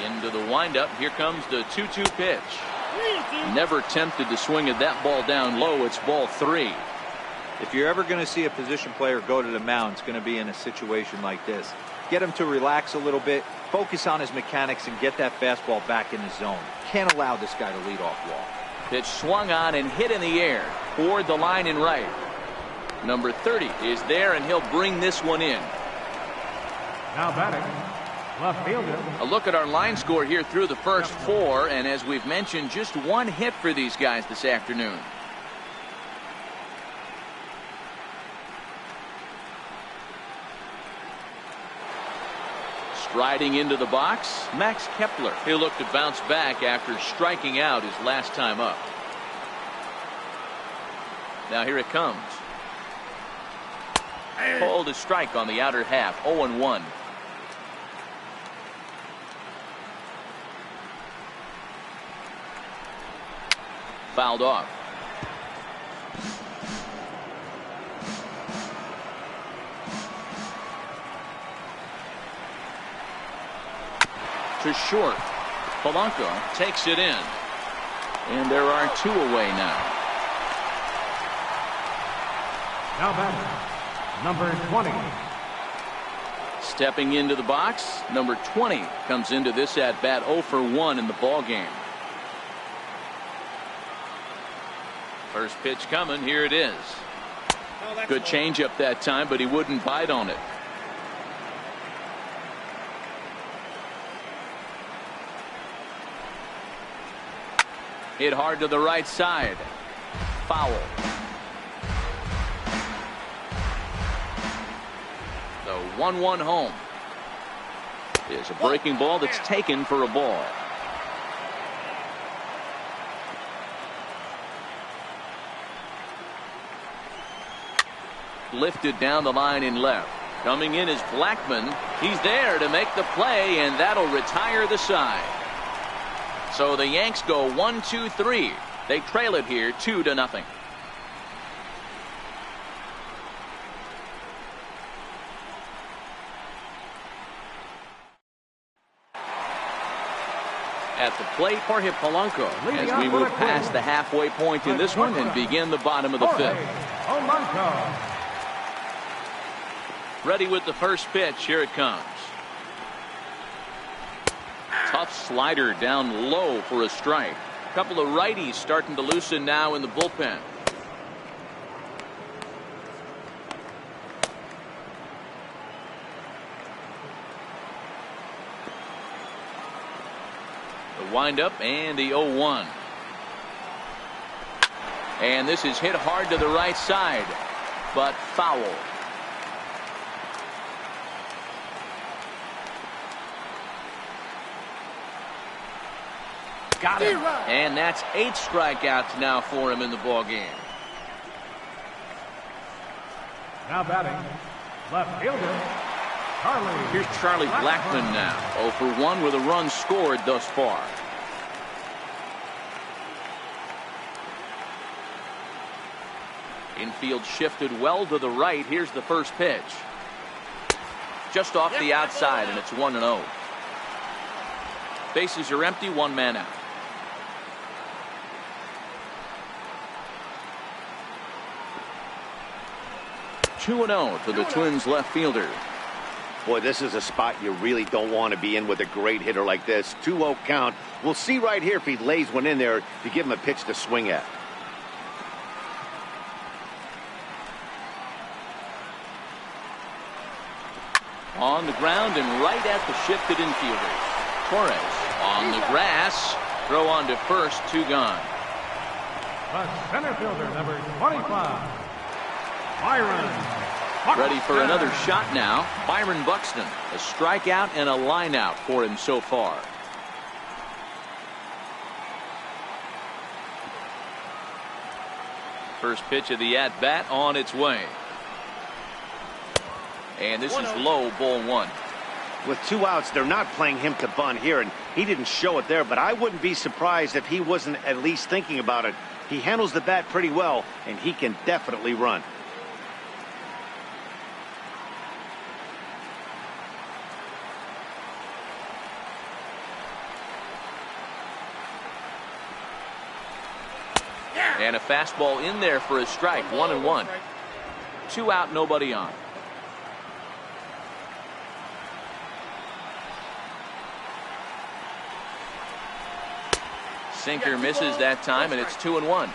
Into the windup. Here comes the 2-2 pitch. Never tempted to swing at that ball down low. It's ball 3. If you're ever going to see a position player go to the mound, it's going to be in a situation like this. Get him to relax a little bit, focus on his mechanics, and get that fastball back in the zone. Can't allow this guy to lead off walk. Pitch swung on and hit in the air toward the line and right. Number 30 is there, and he'll bring this one in. Now batting, left fielder. A look at our line score here through the first 4, and as we've mentioned, just 1 hit for these guys this afternoon. Striding into the box, Max Kepler. He'll look to bounce back after striking out his last time up. Now here it comes. Called a strike on the outer half, 0-1. Fouled off. to short. Polanco takes it in. And there are 2 away now. Now batting, number 20. Stepping into the box, number 20 comes into this at bat 0 for 1 in the ball game. First pitch coming. Here it is. Good changeup that time, but he wouldn't bite on it. Hit hard to the right side. Foul. The 1-1 home. Is a breaking ball that's taken for a ball. Lifted down the line in left. Coming in is Blackman. He's there to make the play, and that'll retire the side. So the Yanks go 1-2-3. They trail it here 2-0. At the plate, Jorge Polanco, as we move past the halfway point in this one and begin the bottom of the 5th. Ready with the first pitch. Here it comes. Tough slider down low for a strike. A couple of righties starting to loosen now in the bullpen. The windup and the 0-1. And this is hit hard to the right side, but foul. Got him. And that's 8 strikeouts now for him in the ball game. Now batting, left fielder, Charlie. Here's Charlie Blackman now. 0 for 1 with a run scored thus far. Infield shifted well to the right. Here's the first pitch. Just off the outside, and it's 1-0. Bases are empty, 1 man out. (2-0) to the Twins left fielder. Boy, this is a spot you really don't want to be in with a great hitter like this. 2-0 count. We'll see right here if he lays one in there to give him a pitch to swing at. On the ground and right at the shifted infielders. Torres on the grass. Throw on to first. 2 gone. The center fielder, number 25. Byron. Ready for another shot now. Byron Buxton. A strikeout and a line out for him so far. First pitch of the at bat on its way. And this is low, ball 1. With 2 outs, they're not playing him to bunt here, and he didn't show it there, but I wouldn't be surprised if he wasn't at least thinking about it. He handles the bat pretty well, and he can definitely run. And a fastball in there for a strike. 1-1. 2 out, nobody on. Sinker misses that time, and it's 2-1.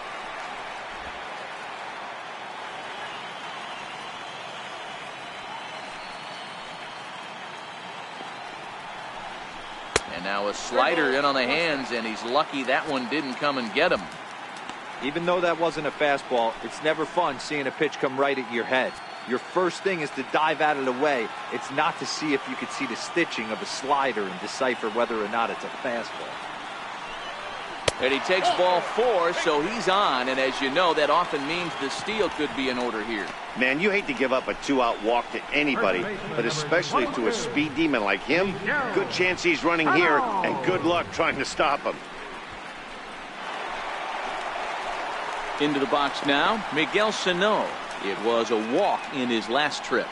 And now a slider in on the hands, and he's lucky that one didn't come and get him. Even though that wasn't a fastball, it's never fun seeing a pitch come right at your head. Your first thing is to dive out of the way. It's not to see if you could see the stitching of a slider and decipher whether or not it's a fastball. And he takes ball 4, so he's on, and as you know, that often means the steal could be in order here. Man, you hate to give up a 2-out walk to anybody, but especially to a speed demon like him. Good chance he's running here, and good luck trying to stop him. Into the box now, Miguel Sano. It was a walk in his last trip.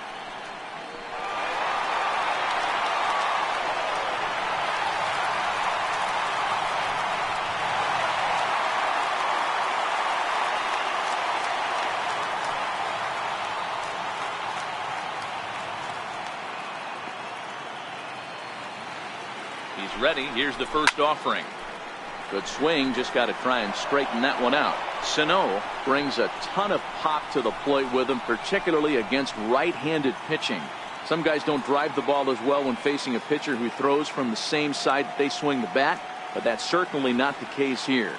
is ready. Here's the first offering. Good swing, just got to try and straighten that one out. Sano brings a ton of pop to the plate with him, particularly against right-handed pitching. Some guys don't drive the ball as well when facing a pitcher who throws from the same side that they swing the bat, but that's certainly not the case here.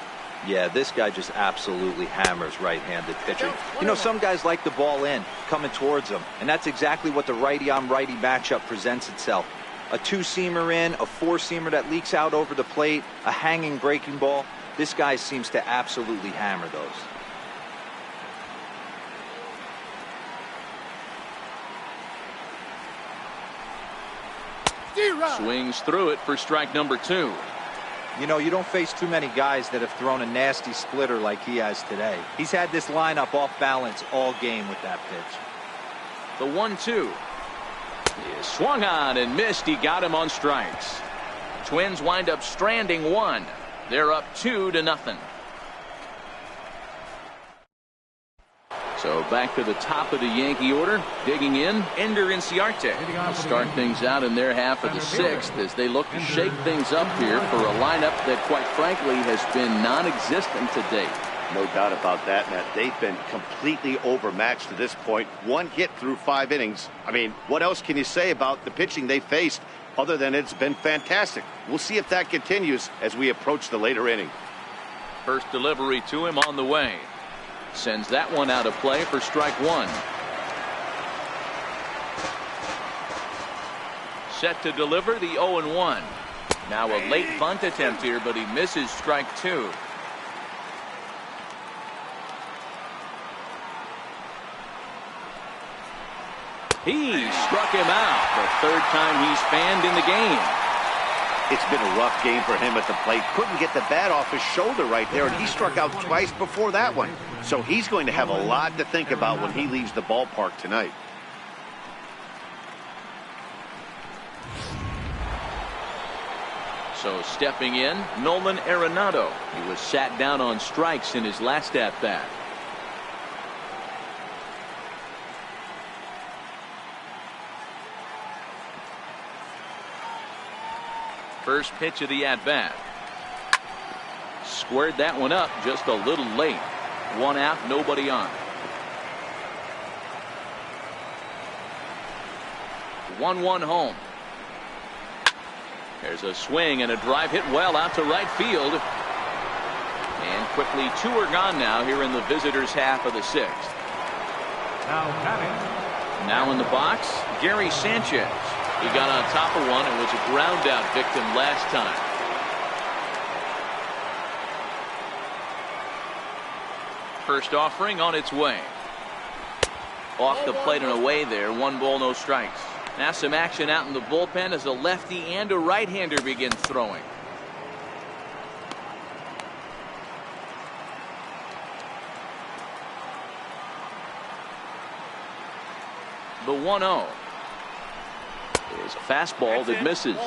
Yeah, this guy just absolutely hammers right-handed pitching. You know, some guys like the ball in, coming towards them, and that's exactly what the righty-on-righty matchup presents itself. A two-seamer in, a four-seamer that leaks out over the plate, a hanging breaking ball. This guy seems to absolutely hammer those. Swings through it for strike number 2. You know, you don't face too many guys that have thrown a nasty splitter like he has today. He's had this lineup off balance all game with that pitch. The 1-2. He swung on and missed. He got him on strikes. Twins wind up stranding one. They're up 2-0. So back to the top of the Yankee order. Digging in, Ender Inciarte. They'll start things out in their half of the 6th as they look to shake things up here for a lineup that, quite frankly, has been non-existent to date. No doubt about that, Matt. They've been completely overmatched to this point. One hit through 5 innings. I mean, what else can you say about the pitching they faced other than it's been fantastic? We'll see if that continues as we approach the later inning. First delivery to him on the way. Sends that one out of play for strike 1. Set to deliver the 0-1. Now a late bunt attempt here, but he misses strike 2. He struck him out. The 3rd time he's fanned in the game. It's been a rough game for him at the plate. Couldn't get the bat off his shoulder right there, and he struck out twice before that one. So he's going to have a lot to think about when he leaves the ballpark tonight. So stepping in, Nolan Arenado. He was sat down on strikes in his last at-bat. First pitch of the at-bat. Squared that one up just a little late. 1 out, nobody on. 1-1 home. There's a swing and a drive hit well out to right field. And quickly 2 are gone now here in the visitors' half of the 6th. Now batting. Now in the box, Gary Sanchez. He got on top of one and was a ground out victim last time. First offering on its way. Off the plate and away there. 1 ball, no strikes. Now some action out in the bullpen as a lefty and a right-hander begins throwing. The 1-0 is a fastball that misses.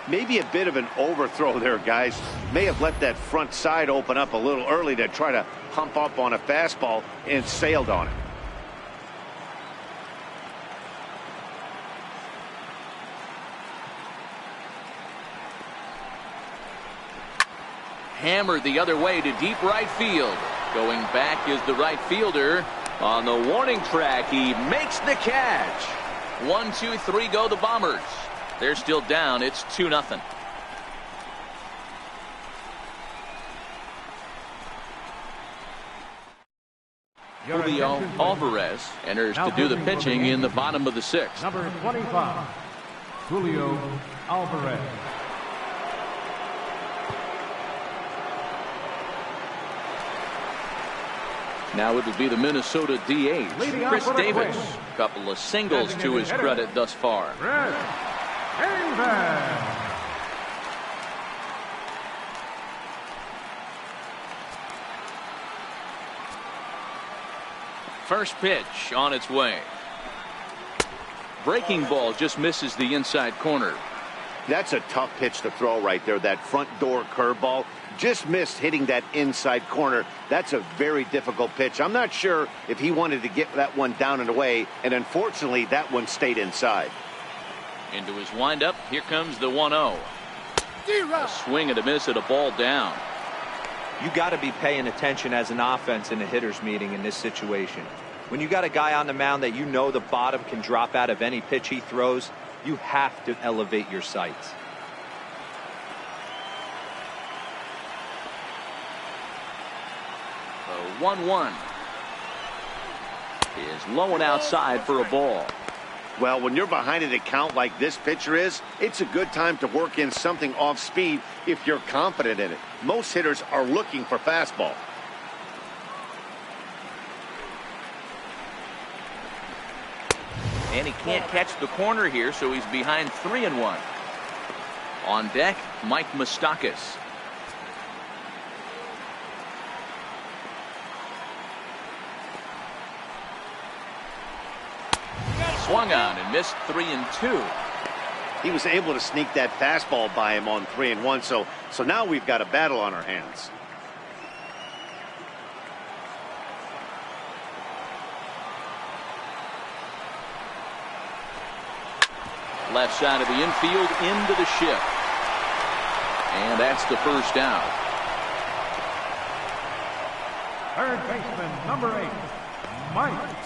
Maybe a bit of an overthrow there, guys. May have let that front side open up a little early to try to hump up on a fastball and sailed on it. Hammered the other way to deep right field. Going back is the right fielder. On the warning track, he makes the catch. 1, 2, 3 go the Bombers. They're still down. It's 2-0. Julio Alvarez enters to do the pitching in the bottom of the 6th. Number 25, Julio Alvarez. Now it'll be the Minnesota DH, Chris Davis. A couple of singles to his credit thus far. First pitch on its way. Breaking ball just misses the inside corner. That's a tough pitch to throw right there. That front door curveball just missed hitting that inside corner. That's a very difficult pitch. I'm not sure if he wanted to get that one down and away, and unfortunately that one stayed inside. Into his windup, here comes the 1-0. A swing and a miss at a ball down. You got to be paying attention as an offense in a hitter's meeting in this situation. When you got a guy on the mound that you know the bottom can drop out of any pitch he throws, you have to elevate your sights. The 1-1 is low and outside for a ball. Well, when you're behind an account like this pitcher is, it's a good time to work in something off speed if you're confident in it. Most hitters are looking for fastball. And he can't catch the corner here, so he's behind 3-1. On deck, Mike Moustakas. Swung on and missed 3-2. He was able to sneak that fastball by him on 3-1, so now we've got a battle on our hands. Left side of the infield into the shift. And that's the first out. Third baseman, number 8, Mike.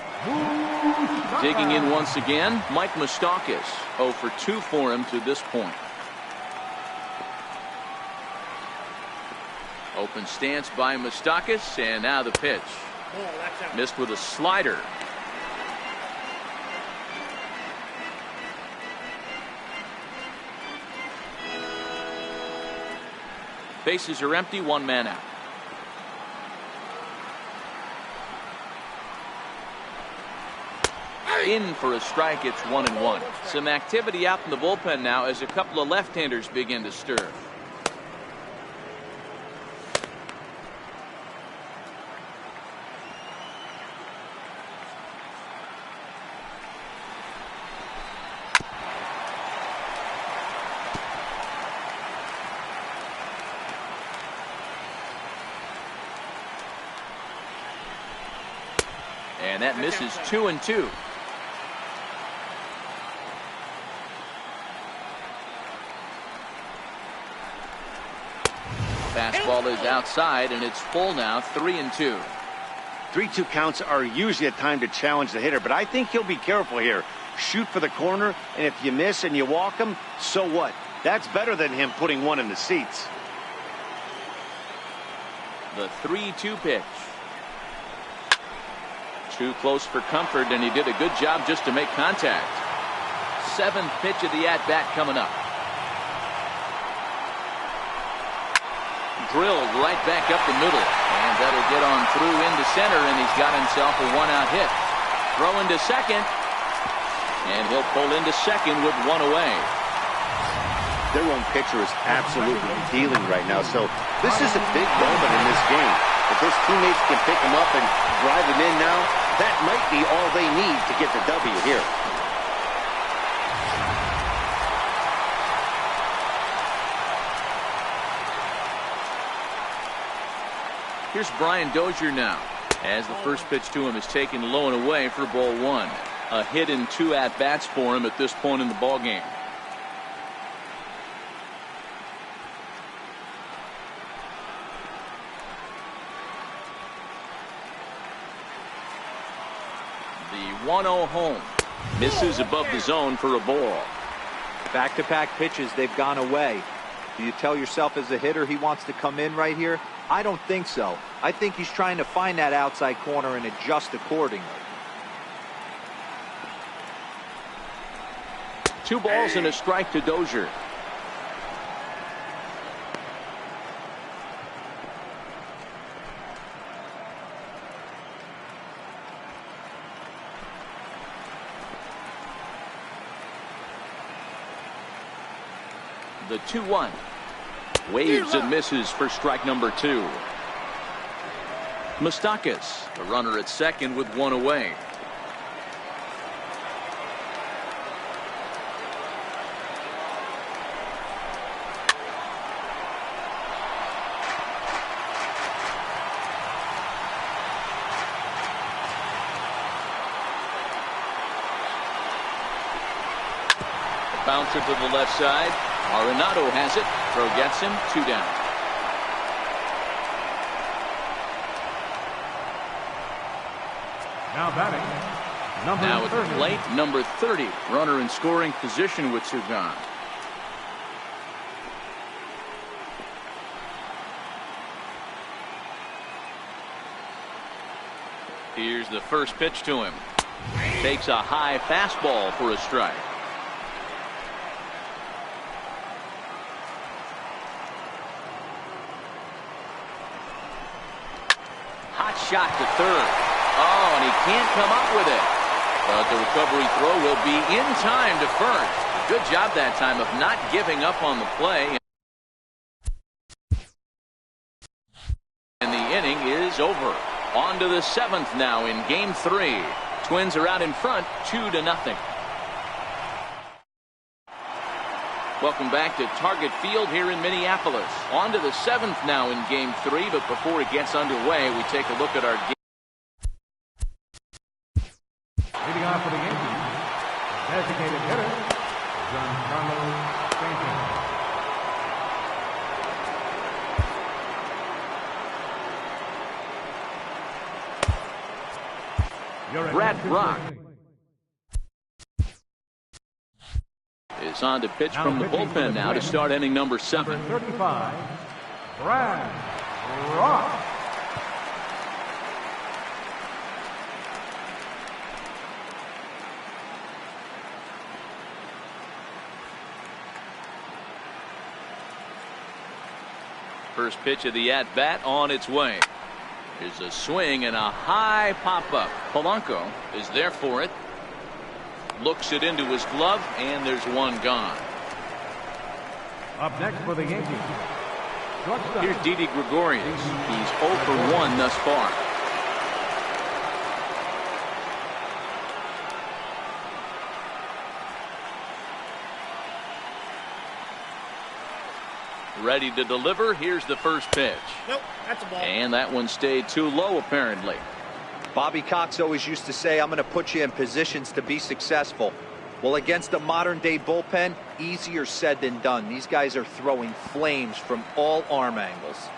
Digging in once again, Mike Moustakas. 0 for 2 for him to this point. Open stance by Moustakas, and now the pitch. Missed with a slider. Bases are empty, 1 man out. In for a strike, it's 1-1. Some activity out in the bullpen now as a couple of left-handers begin to stir. And that misses 2-2. Fastball is outside, and it's full now, 3-2. 3-2 counts are usually a time to challenge the hitter, but I think he'll be careful here. Shoot for the corner, and if you miss and you walk him, so what? That's better than him putting one in the seats. The 3-2 pitch. Too close for comfort, and he did a good job just to make contact. 7th pitch of the at-bat coming up. Drilled right back up the middle, and that'll get on through into center, and he's got himself a 1-out hit. Throw into second, and he'll pull into second with 1 away. Their own pitcher is absolutely dealing right now, so this is a big moment in this game. If his teammates can pick him up and drive him in now, that might be all they need to get the W here. Here's Brian Dozier now, as the first pitch to him is taken low and away for ball 1. A hit in 2 at-bats for him at this point in the ballgame. The 1-0 home. Misses above the zone for a ball. Back-to-back pitches, they've gone away. Do you tell yourself as a hitter he wants to come in right here? I don't think so. I think he's trying to find that outside corner and adjust accordingly. 2 balls and a strike to Dozier. The 2-1. Waves and misses for strike number 2. Moustakas, the runner at second with 1 away. Bouncer to the left side. Arenado has it. Throw gets him, 2 down. Now batting, number Now at 30. the plate, number 30. Runner in scoring position with 2 gone. Here's the first pitch to him. Takes a high fastball for a strike. Hot shot to third. Oh, and he can't come up with it. But the recovery throw will be in time to first. Good job that time of not giving up on the play. And the inning is over. On to the 7th now in Game 3. Twins are out in front, 2-0. Welcome back to Target Field here in Minneapolis. On to the 7th now in Game 3, but before it gets underway, we take a look at our game. Leading off for the Yankees, designated hitter, Giancarlo Stanton. Brad Brock is on to pitch from the bullpen now to start inning number 7. Number 35, Brad Brock. First pitch of the at-bat on its way. There's a swing and a high pop-up. Polanco is there for it. Looks it into his glove, and there's one gone. Up next for the Yankees, shortstop. Here's Didi Gregorius. He's 0 for 1 thus far. Ready to deliver. Here's the first pitch. Nope, that's a ball. And that one stayed too low, apparently. Bobby Cox always used to say, I'm going to put you in positions to be successful. Well, against a modern-day bullpen, easier said than done. These guys are throwing flames from all arm angles.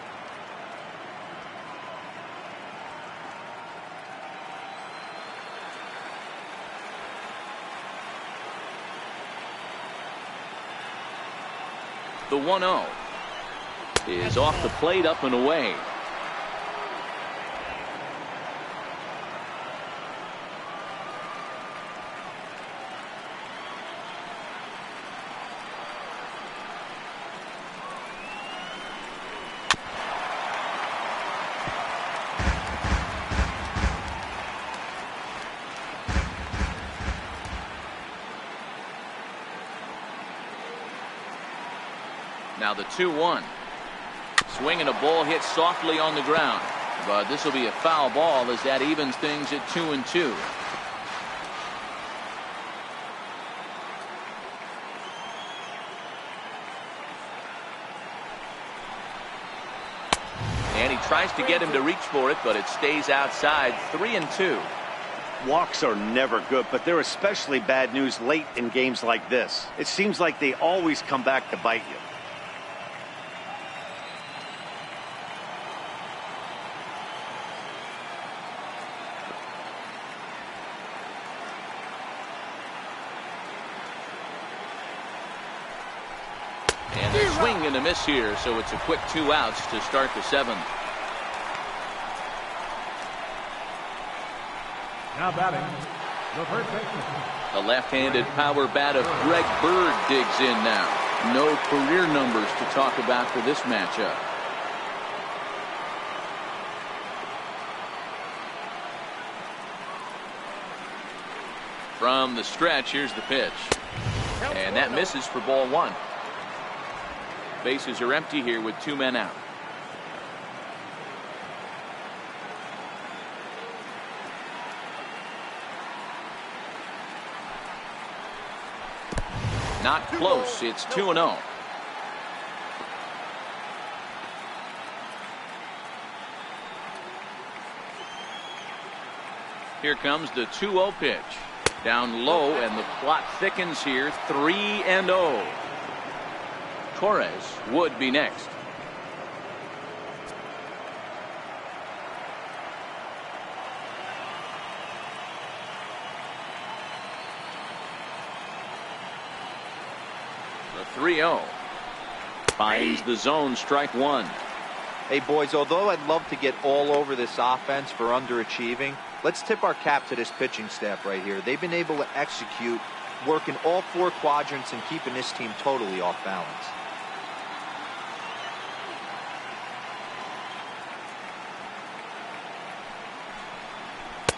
The 1-0 is off the plate, up and away. Now the 2-1. Swinging a ball hit softly on the ground. But this will be a foul ball as that evens things at 2-2. And he tries to get him to reach for it, but it stays outside. 3-2. Walks are never good, but they're especially bad news late in games like this. It seems like they always come back to bite you. And a swing and a miss here, so it's a quick 2 outs to start the 7th. Now batting, the first baseman. The left-handed power bat of Greg Bird digs in now. No career numbers to talk about for this matchup. From the stretch, here's the pitch. And that misses for ball 1. Bases are empty here with 2 men out. Not close. It's 2-0. Here comes the 2-0 pitch. Down low, and the plot thickens here. 3-0. Torres would be next. The 3-0 finds the zone, strike one. Hey, boys, although I'd love to get all over this offense for underachieving, let's tip our cap to this pitching staff right here. They've been able to execute, working all four quadrants and keeping this team totally off balance.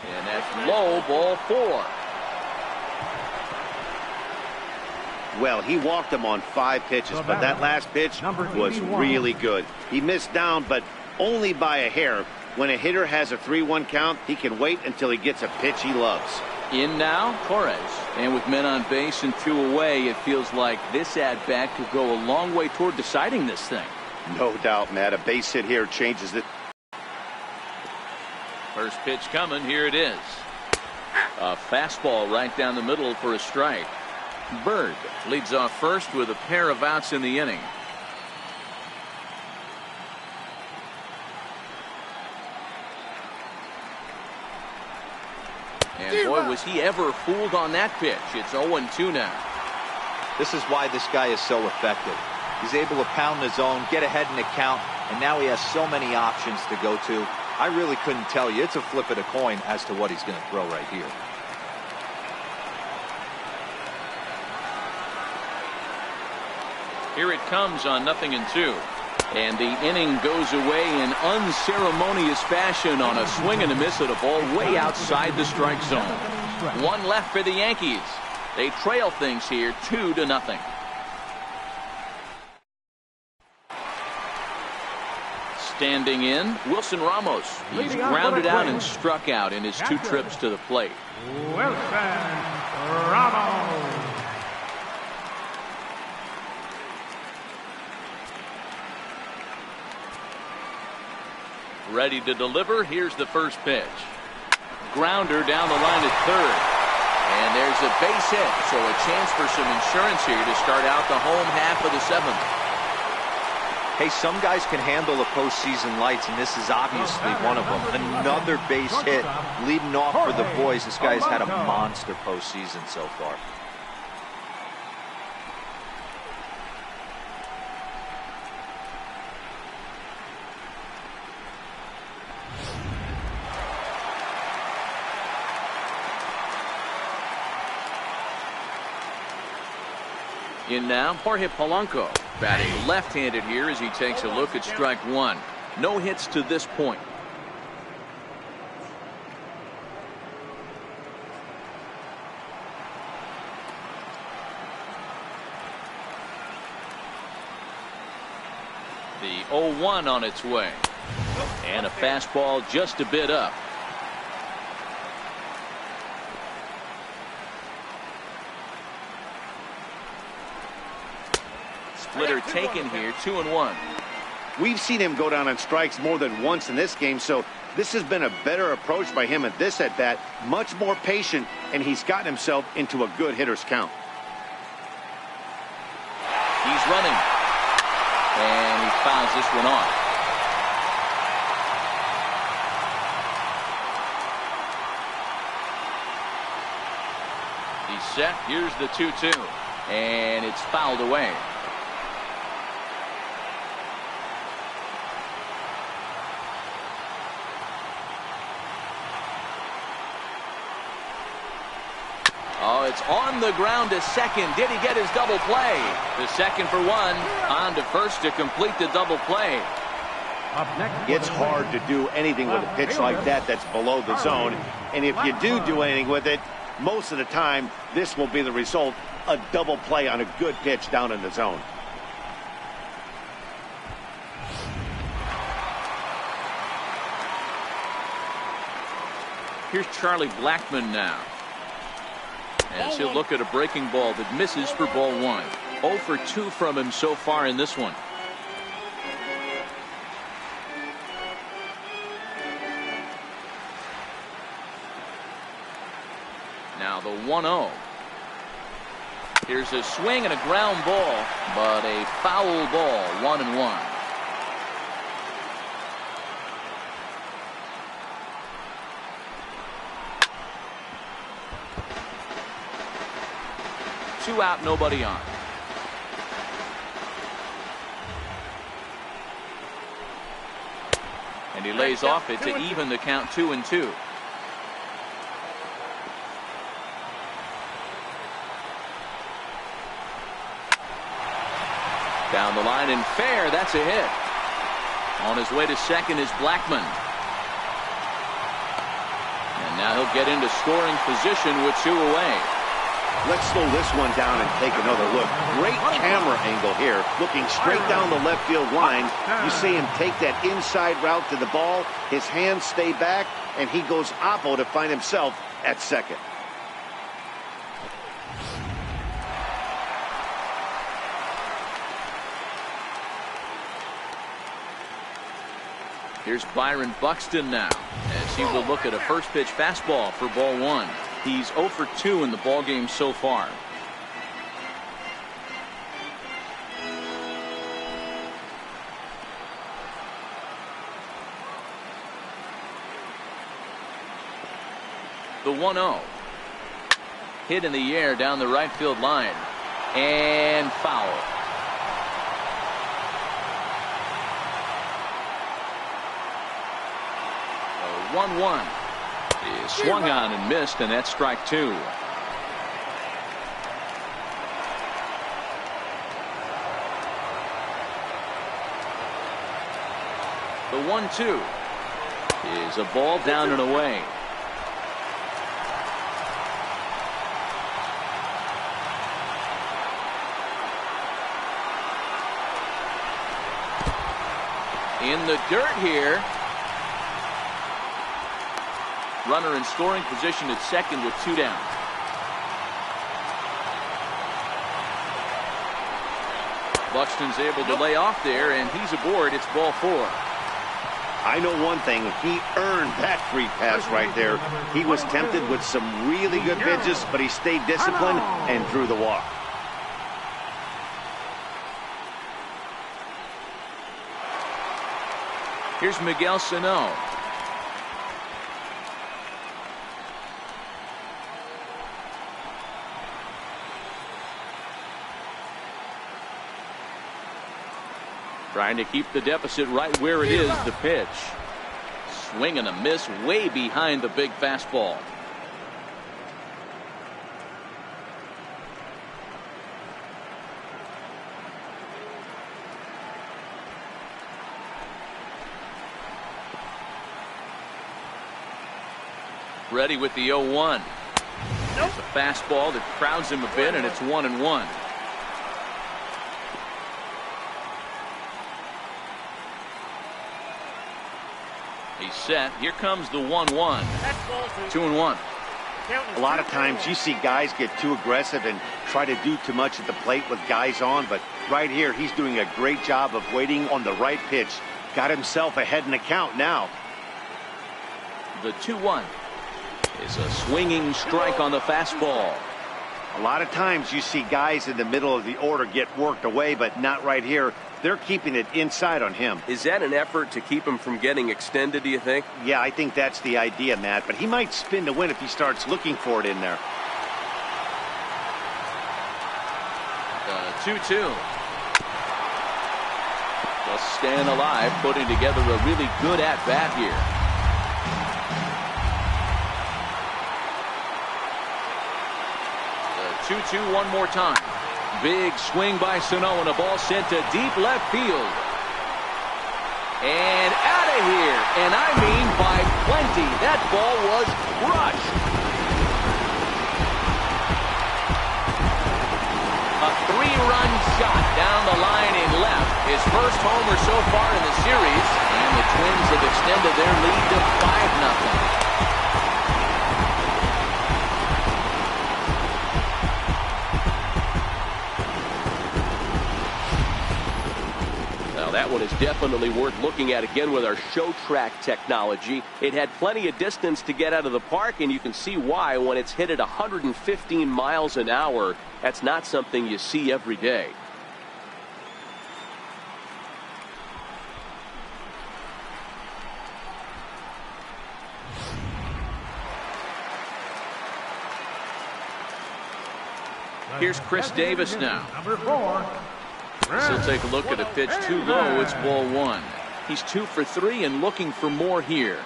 And that's low, ball 4. Well, he walked him on 5 pitches, but that last pitch was really good. He missed down, but only by a hair. When a hitter has a 3-1 count, he can wait until he gets a pitch he loves. In now, Torres. And with men on base and 2 away, it feels like this at-bat could go a long way toward deciding this thing. No doubt, Matt. A base hit here changes it. First pitch coming. Here it is. A fastball right down the middle for a strike. Bird leads off first with a pair of outs in the inning. And boy, was he ever fooled on that pitch. It's 0-2 now. This is why this guy is so effective. He's able to pound the zone, get ahead in the count, and now he has so many options to go to. I really couldn't tell you. It's a flip of the coin as to what he's going to throw right here. Here it comes on 0-2. And the inning goes away in unceremonious fashion on a swing and a miss at a ball way outside the strike zone. 1 left for the Yankees. They trail things here 2-0. Standing in, Wilson Ramos. He's grounded out and struck out in his 2 trips to the plate. Wilson Ramos. Ready to deliver. Here's the first pitch. Grounder down the line at third. And there's a base hit, so a chance for some insurance here to start out the home half of the 7th. Hey, some guys can handle the postseason lights, and this is obviously one of them. Another base hit leading off for the boys. This guy's had a monster postseason so far. In now, Jorge Polanco batting left-handed here as he takes a look at strike one. No hits to this point. The 0-1 on its way. And a fastball just a bit up. Splitter taken here, 2-1. We've seen him go down on strikes more than once in this game, so this has been a better approach by him at this at-bat. Much more patient, and he's gotten himself into a good hitter's count. He's running. And he fouls this one off. He's set. Here's the 2-2. And it's fouled away. Oh, it's on the ground to second. Did he get his double play? The second for one. On to first to complete the double play. It's hard to do anything with a pitch like that that's below the zone. And if you do anything with it, most of the time, this will be the result. A double play on a good pitch down in the zone. Here's Charlie Blackmon now. As he'll look at a breaking ball that misses for ball one. 0 for 2 from him so far in this one. Now the 1-0. Here's a swing and a ground ball, but a foul ball, 1-1. Two out, nobody on. And he lays off it to even the count 2-2. Down the line and fair. That's a hit. On his way to second is Blackmon. And now he'll get into scoring position with 2 away. Let's slow this one down and take another look. Great camera angle here. Looking straight down the left field line. You see him take that inside route to the ball. His hands stay back, and he goes oppo to find himself at second. Here's Byron Buxton now, as he will look at a first pitch fastball for ball 1. He's 0 for 2 in the ball game so far. The 1-0. Hit in the air down the right field line. And foul. The 1-1 is swung on and missed, and that's strike 2. The 1-2 is a ball down and away. In the dirt here. Runner in scoring position at second with 2 down. Buxton's able to lay off there, and he's aboard. It's ball 4. I know one thing. He earned that free pass right there. He was tempted with some really good pitches, but he stayed disciplined and drew the walk. Here's Miguel Sano. Trying to keep the deficit right where it is. The pitch. Swing and a miss way behind the big fastball. Ready with the 0-1. It's a fastball that crowds him a bit, and it's 1-1. He's set. Here comes the 1-1. 2-1. A lot of times you see guys get too aggressive and try to do too much at the plate with guys on, but right here he's doing a great job of waiting on the right pitch. Got himself ahead in the count now. The 2-1 is a swinging strike on the fastball. A lot of times you see guys in the middle of the order get worked away, but not right here. They're keeping it inside on him. Is that an effort to keep him from getting extended, do you think? Yeah, I think that's the idea, Matt, but he might spin to win if he starts looking for it in there. The 2-2. Just staying alive, putting together a really good at-bat here. The 2-2 one more time. Big swing by Sano, and a ball sent to deep left field. And out of here. And I mean by plenty. That ball was crushed. A 3-run shot down the line in left. His first homer so far in the series. And the Twins have extended their lead to 5-0. That that one is definitely worth looking at again with our show track technology. It had plenty of distance to get out of the park, and you can see why when it's hit at 115 miles an hour. That's not something you see every day. Here's Chris Davis now. Number 4. He'll take a look at a pitch too low. It's ball 1. He's 2 for 3 and looking for more here.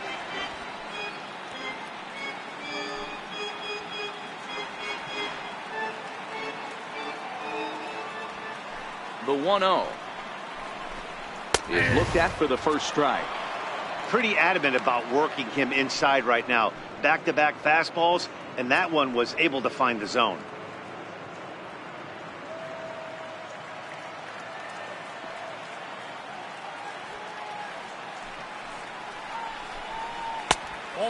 The 1-0 is looked at for the first strike. Pretty adamant about working him inside right now. Back-to-back fastballs, and that one was able to find the zone.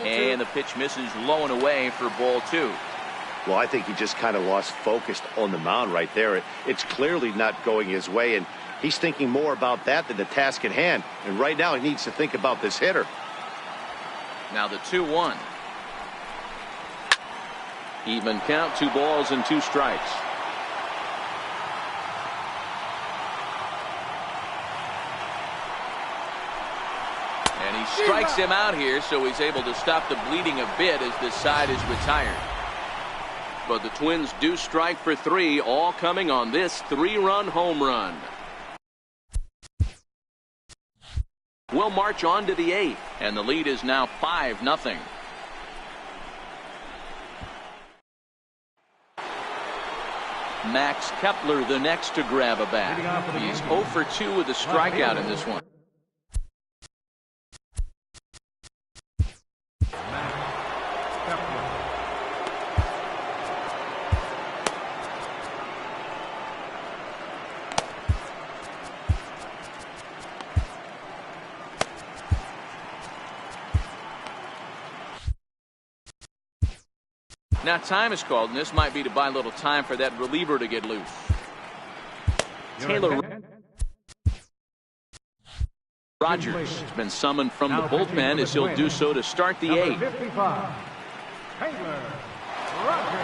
And the pitch misses low and away for ball 2. Well, I think he just kind of lost focus on the mound right there. It's clearly not going his way, and he's thinking more about that than the task at hand. And right now he needs to think about this hitter. Now the 2-1. Even count, 2 balls and 2 strikes. And he strikes him out here, so he's able to stop the bleeding a bit as this side is retired. But the Twins do strike for 3, all coming on this 3-run home run. We'll march on to the 8th, and the lead is now 5-0. Max Kepler the next to grab a bat. He's 0 for 2 with a strikeout in this one. Now time is called, and this might be to buy a little time for that reliever to get loose. Taylor Rogers has been summoned from the bullpen as he'll do so to start the 8th. 55, Taylor Rogers.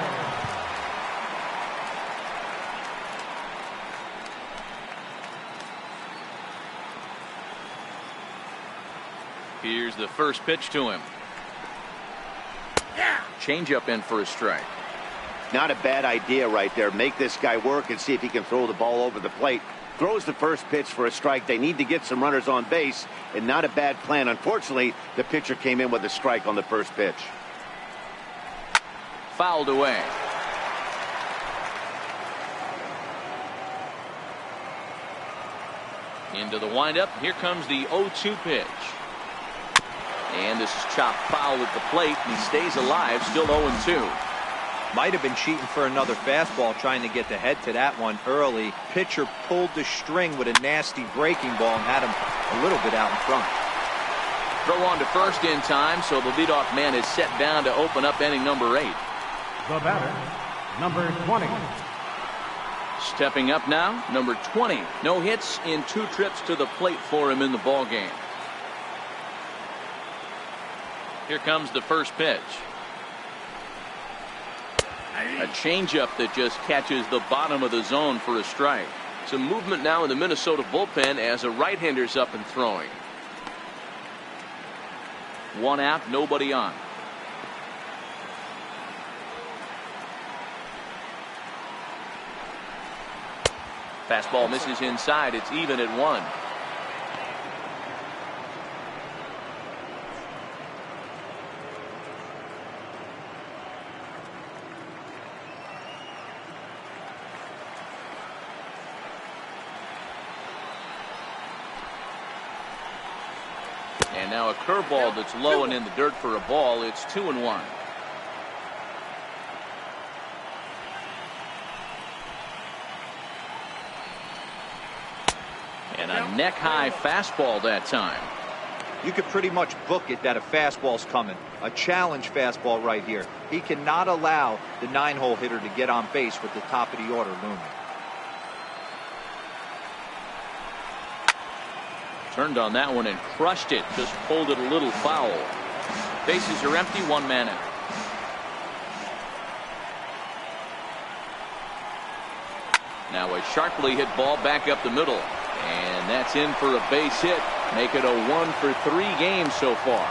Here's the first pitch to him. Changeup in for a strike. Not a bad idea right there. Make this guy work and see if he can throw the ball over the plate. Throws the first pitch for a strike. They need to get some runners on base, and not a bad plan. Unfortunately, the pitcher came in with a strike on the first pitch. Fouled away. Into the windup. Here comes the 0-2 pitch. And this is chopped foul at the plate, and he stays alive, still 0-2. Might have been cheating for another fastball, trying to get the head to that one early. Pitcher pulled the string with a nasty breaking ball and had him a little bit out in front. Throw on to first in time, so the leadoff man is set down to open up inning number 8. The batter, number 20. Stepping up now, number 20. No hits in 2 trips to the plate for him in the ballgame. Here comes the first pitch. A changeup that just catches the bottom of the zone for a strike. Some movement now in the Minnesota bullpen as a right-hander's up and throwing. 1 out, nobody on. Fastball misses inside. It's even at 1. And now a curveball that's low and in the dirt for a ball. It's 2-1. And a neck-high fastball that time. You could pretty much book it that a fastball's coming. A challenge fastball right here. He cannot allow the 9-hole hitter to get on base with the top of the order looming. Turned on that one and crushed it. Just pulled it a little foul. Bases are empty. One man out. Now a sharply hit ball back up the middle. And that's in for a base hit. Make it a 1-for-3 game so far.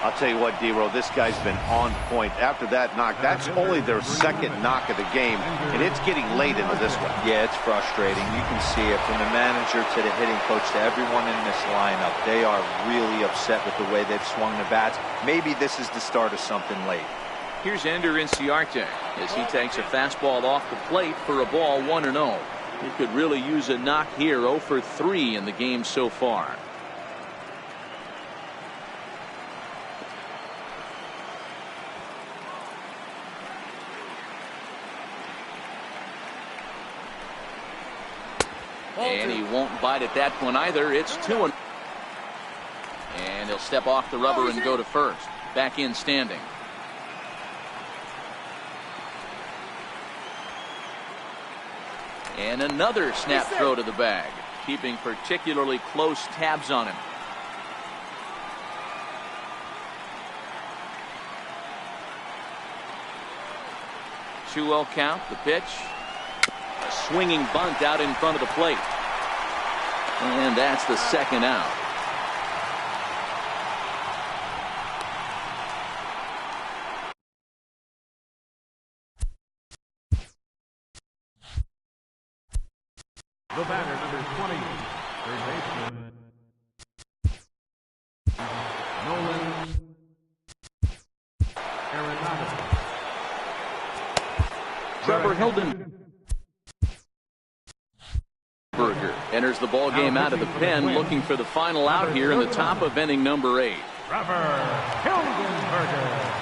I'll tell you what, D-Row, this guy's been on point. After that knock, that's only their second knock of the game, and it's getting late into this one. Yeah, it's frustrating. You can see it from the manager to the hitting coach to everyone in this lineup. They are really upset with the way they've swung the bats. Maybe this is the start of something late. Here's Ender Inciarte as he takes a fastball off the plate for a ball 1-0. He could really use a knock here. 0-for-3 in the game so far. And he won't bite at that one either. It's 2-0. And he'll step off the rubber and go to first. Back in standing. And another snap throw to the bag, keeping particularly close tabs on him. Two-0 count. The pitch. A swinging bunt out in front of the plate. And that's the second out. The batter, number 20, third baseman, Nolan Arenado. Trevor Hildenberger enters the ball game out of the pen, looking for the final out here in the top of inning number 8. Trevor Hildenberger.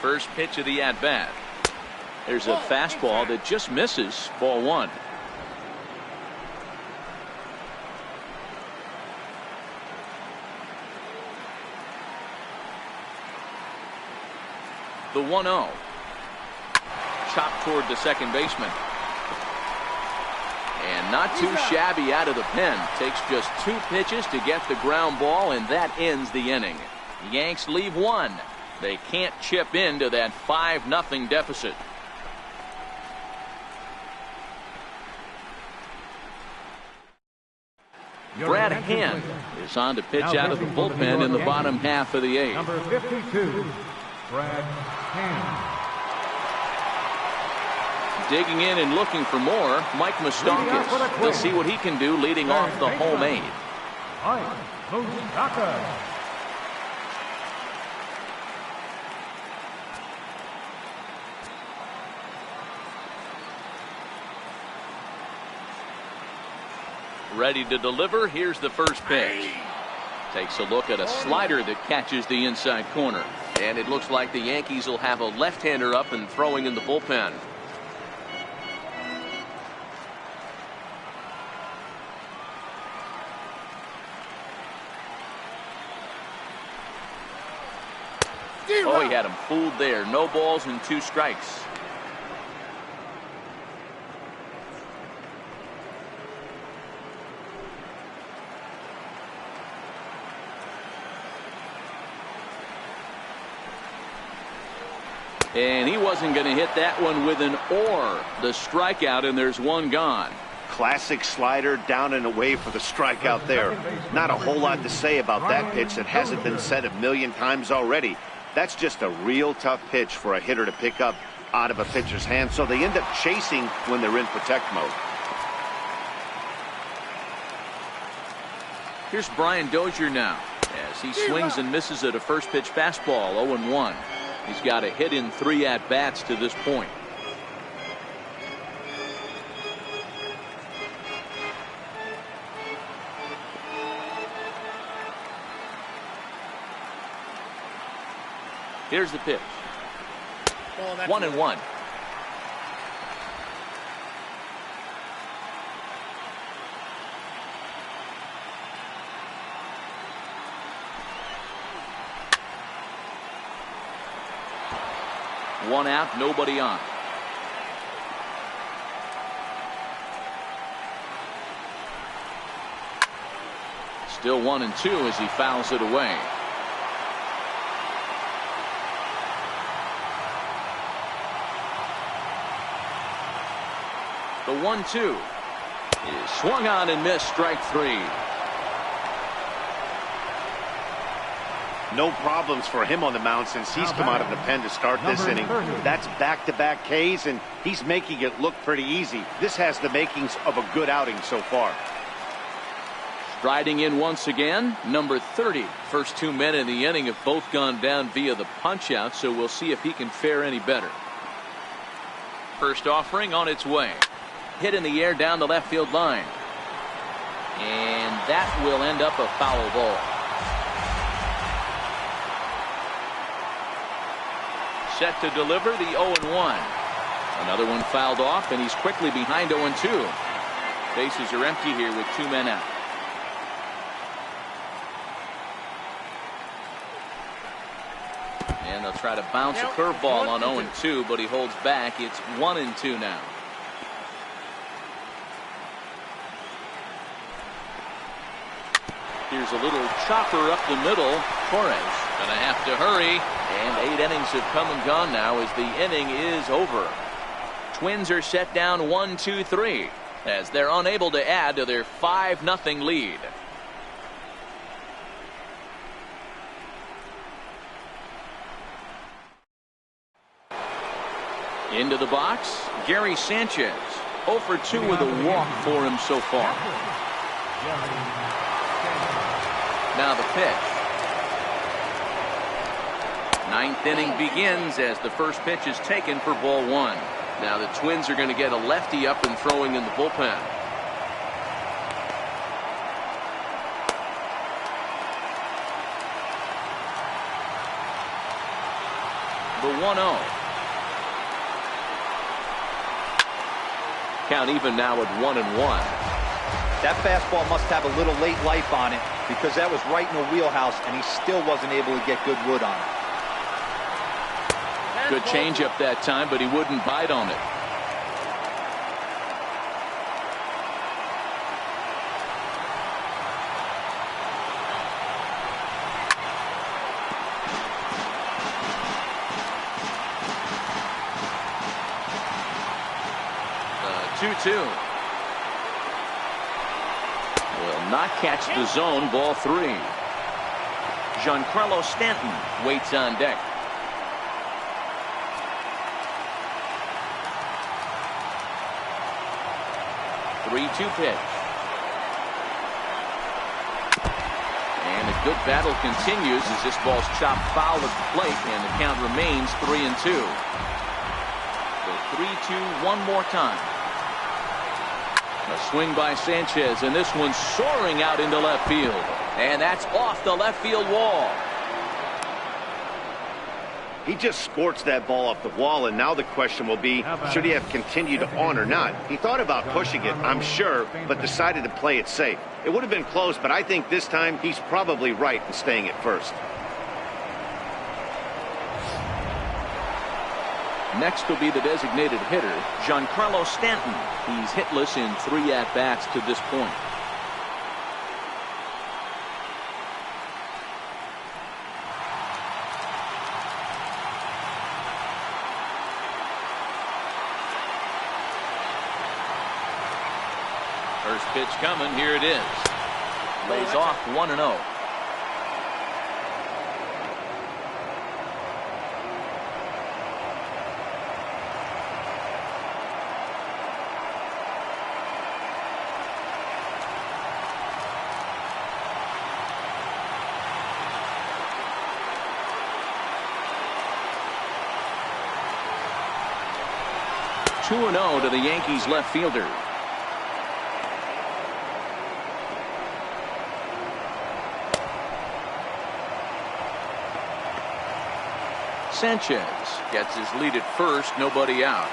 First pitch of the at-bat. There's a fastball that just misses. Ball 1. The 1-0. Chopped toward the second baseman. And not too shabby out of the pen. Takes just 2 pitches to get the ground ball, and that ends the inning. Yanks leave 1. They can't chip into that 5-0 deficit. Brad Hand is on to pitch out of the bullpen in the bottom half of the 8th. Number 52, Brad Hand. Digging in and looking for more, Mike Moustakas. We'll see what he can do leading off the home 8th. Mike Moustakas. Ready to deliver. Here's the first pitch. Takes a look at a slider that catches the inside corner. And it looks like the Yankees will have a left-hander up and throwing in the bullpen. Oh, he had him fooled there. No balls and 2 strikes. And he wasn't going to hit that one with an or. The strikeout, and there's 1 gone. Classic slider down and away for the strikeout there. Not a whole lot to say about that pitch that hasn't been said a million times already. That's just a real tough pitch for a hitter to pick up out of a pitcher's hand, so they end up chasing when they're in protect mode. Here's Brian Dozier now as he swings and misses at a first pitch fastball. 0-1. He's got a hit in 3 at-bats to this point. Here's the pitch. 1-1. One out, nobody on. Still 1-2 as he fouls it away. The 1-2 is swung on and missed. Strike three. No problems for him on the mound since he's come out of the pen to start this inning. That's back-to-back Ks, and he's making it look pretty easy. This has the makings of a good outing so far. Striding in once again, number 30. First 2 men in the inning have both gone down via the punch-out, so we'll see if he can fare any better. First offering on its way. Hit in the air down the left field line. And that will end up a foul ball. Set to deliver the 0-1. Another one fouled off, and he's quickly behind 0-2. Bases are empty here with 2 men out. And they'll try to bounce a curveball on 0-2, but he holds back. It's 1-2 now. Here's a little chopper up the middle. Torres gonna have to hurry. And 8 innings have come and gone now as the inning is over. Twins are set down 1-2-3 as they're unable to add to their 5-0 lead. Into the box, Gary Sanchez. 0 for 2 with a walk for him so far. Now the pitch. 9th inning begins as the first pitch is taken for ball 1. Now the Twins are going to get a lefty up and throwing in the bullpen. The 1-0. Count even now at 1-1. That fastball must have a little late life on it because that was right in the wheelhouse and he still wasn't able to get good wood on it. Good changeup that time, but he wouldn't bite on it. The 2-2. Will not catch the zone. Ball 3. Giancarlo Stanton waits on deck. 3-2 pitch. And a good battle continues as this ball's chopped foul at the plate, and the count remains 3-2. So 3-2 one more time. A swing by Sanchez, and this one's soaring out into left field. And that's off the left field wall. He just scorched that ball off the wall, and now the question will be, should he have continued on or not? He thought about pushing it, I'm sure, but decided to play it safe. It would have been close, but I think this time he's probably right in staying at first. Next will be the designated hitter, Giancarlo Stanton. He's hitless in 3 at-bats to this point. First pitch coming. Here it is. Lays off 1-0. (2-0) to the Yankees left fielder. Sanchez gets his lead at first, nobody out.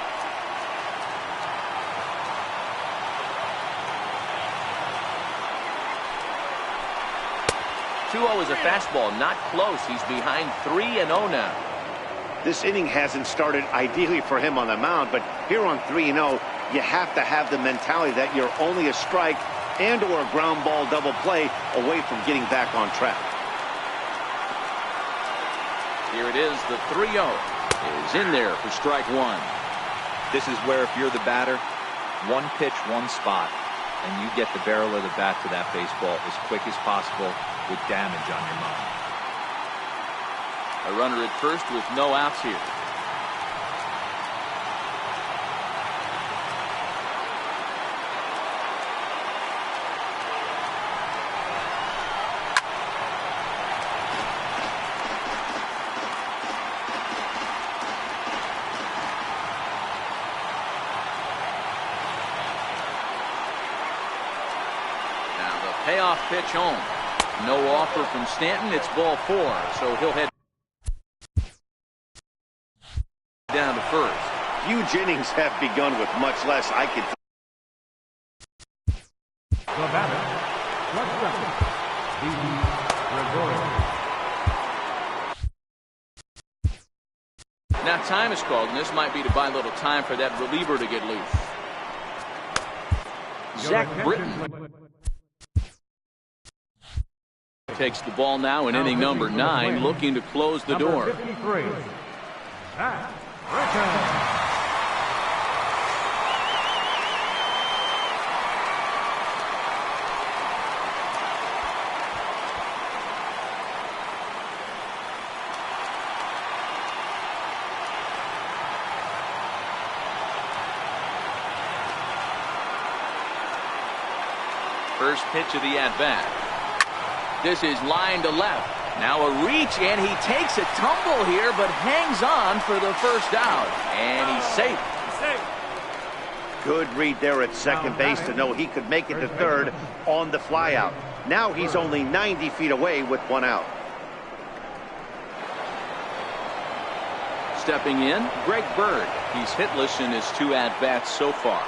(2-0) is a fastball, not close. He's behind 3-0 now. This inning hasn't started ideally for him on the mound, but here on 3-0, you have to have the mentality that you're only a strike and or a ground ball double play away from getting back on track. Here it is, the 3-0 is in there for strike one. This is where if you're the batter, one pitch, one spot, and you get the barrel of the bat to that baseball as quick as possible with damage on your mind. A runner at first with no outs here. Payoff pitch home. No offer from Stanton. It's ball 4, so he'll head down to first. Huge innings have begun with much less. I could. The batter, shortstop, Gregory. Now time is called, and this might be to buy a little time for that reliever to get loose. Zach Britton takes the ball now in inning number 9, looking to close the door. 53, Zach Britton. First pitch of the at-bat. This is line to left. Now a reach, and he takes a tumble here, but hangs on for the first out. And he's safe. Good read there at second base to know he could make it to third on the flyout. Now he's only 90 feet away with one out. Stepping in, Greg Bird. He's hitless in his 2 at-bats so far.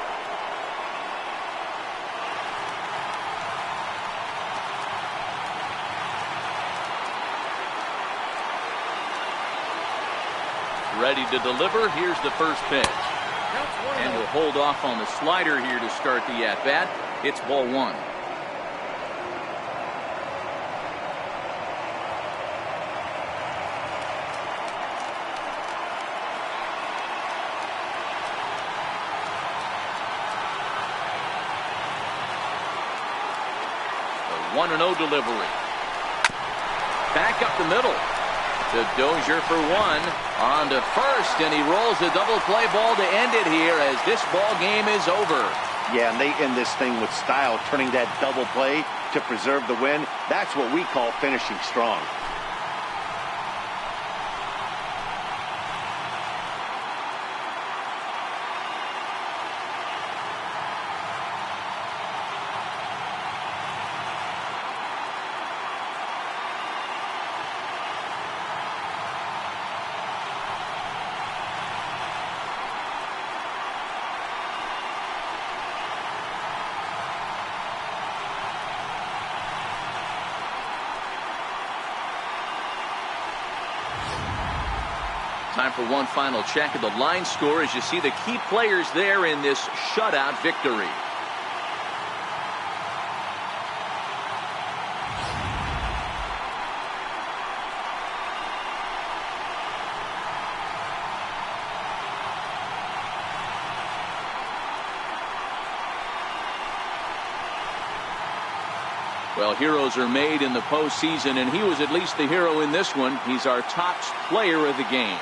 Ready to deliver. Here's the first pitch. And we'll hold off on the slider here to start the at-bat. It's ball 1. The 1-0 delivery. Back up the middle. To Dozier for 1, on to first, and he rolls a double play ball to end it here as this ball game is over. Yeah, and they end this thing with style, turning that double play to preserve the win. That's what we call finishing strong. Time for one final check of the line score as you see the key players there in this shutout victory. Well, heroes are made in the postseason, and he was at least the hero in this one. He's our top player of the game.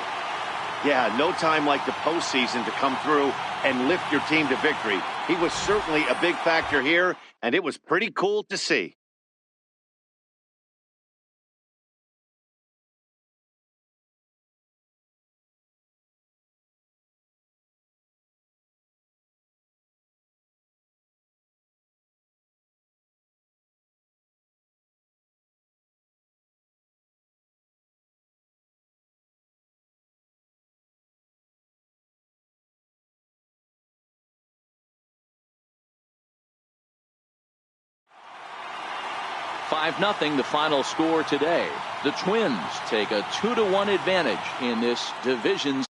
Yeah, no time like the postseason to come through and lift your team to victory. He was certainly a big factor here, and it was pretty cool to see. 5-0 the final score today. The Twins take a 2-1 advantage in this division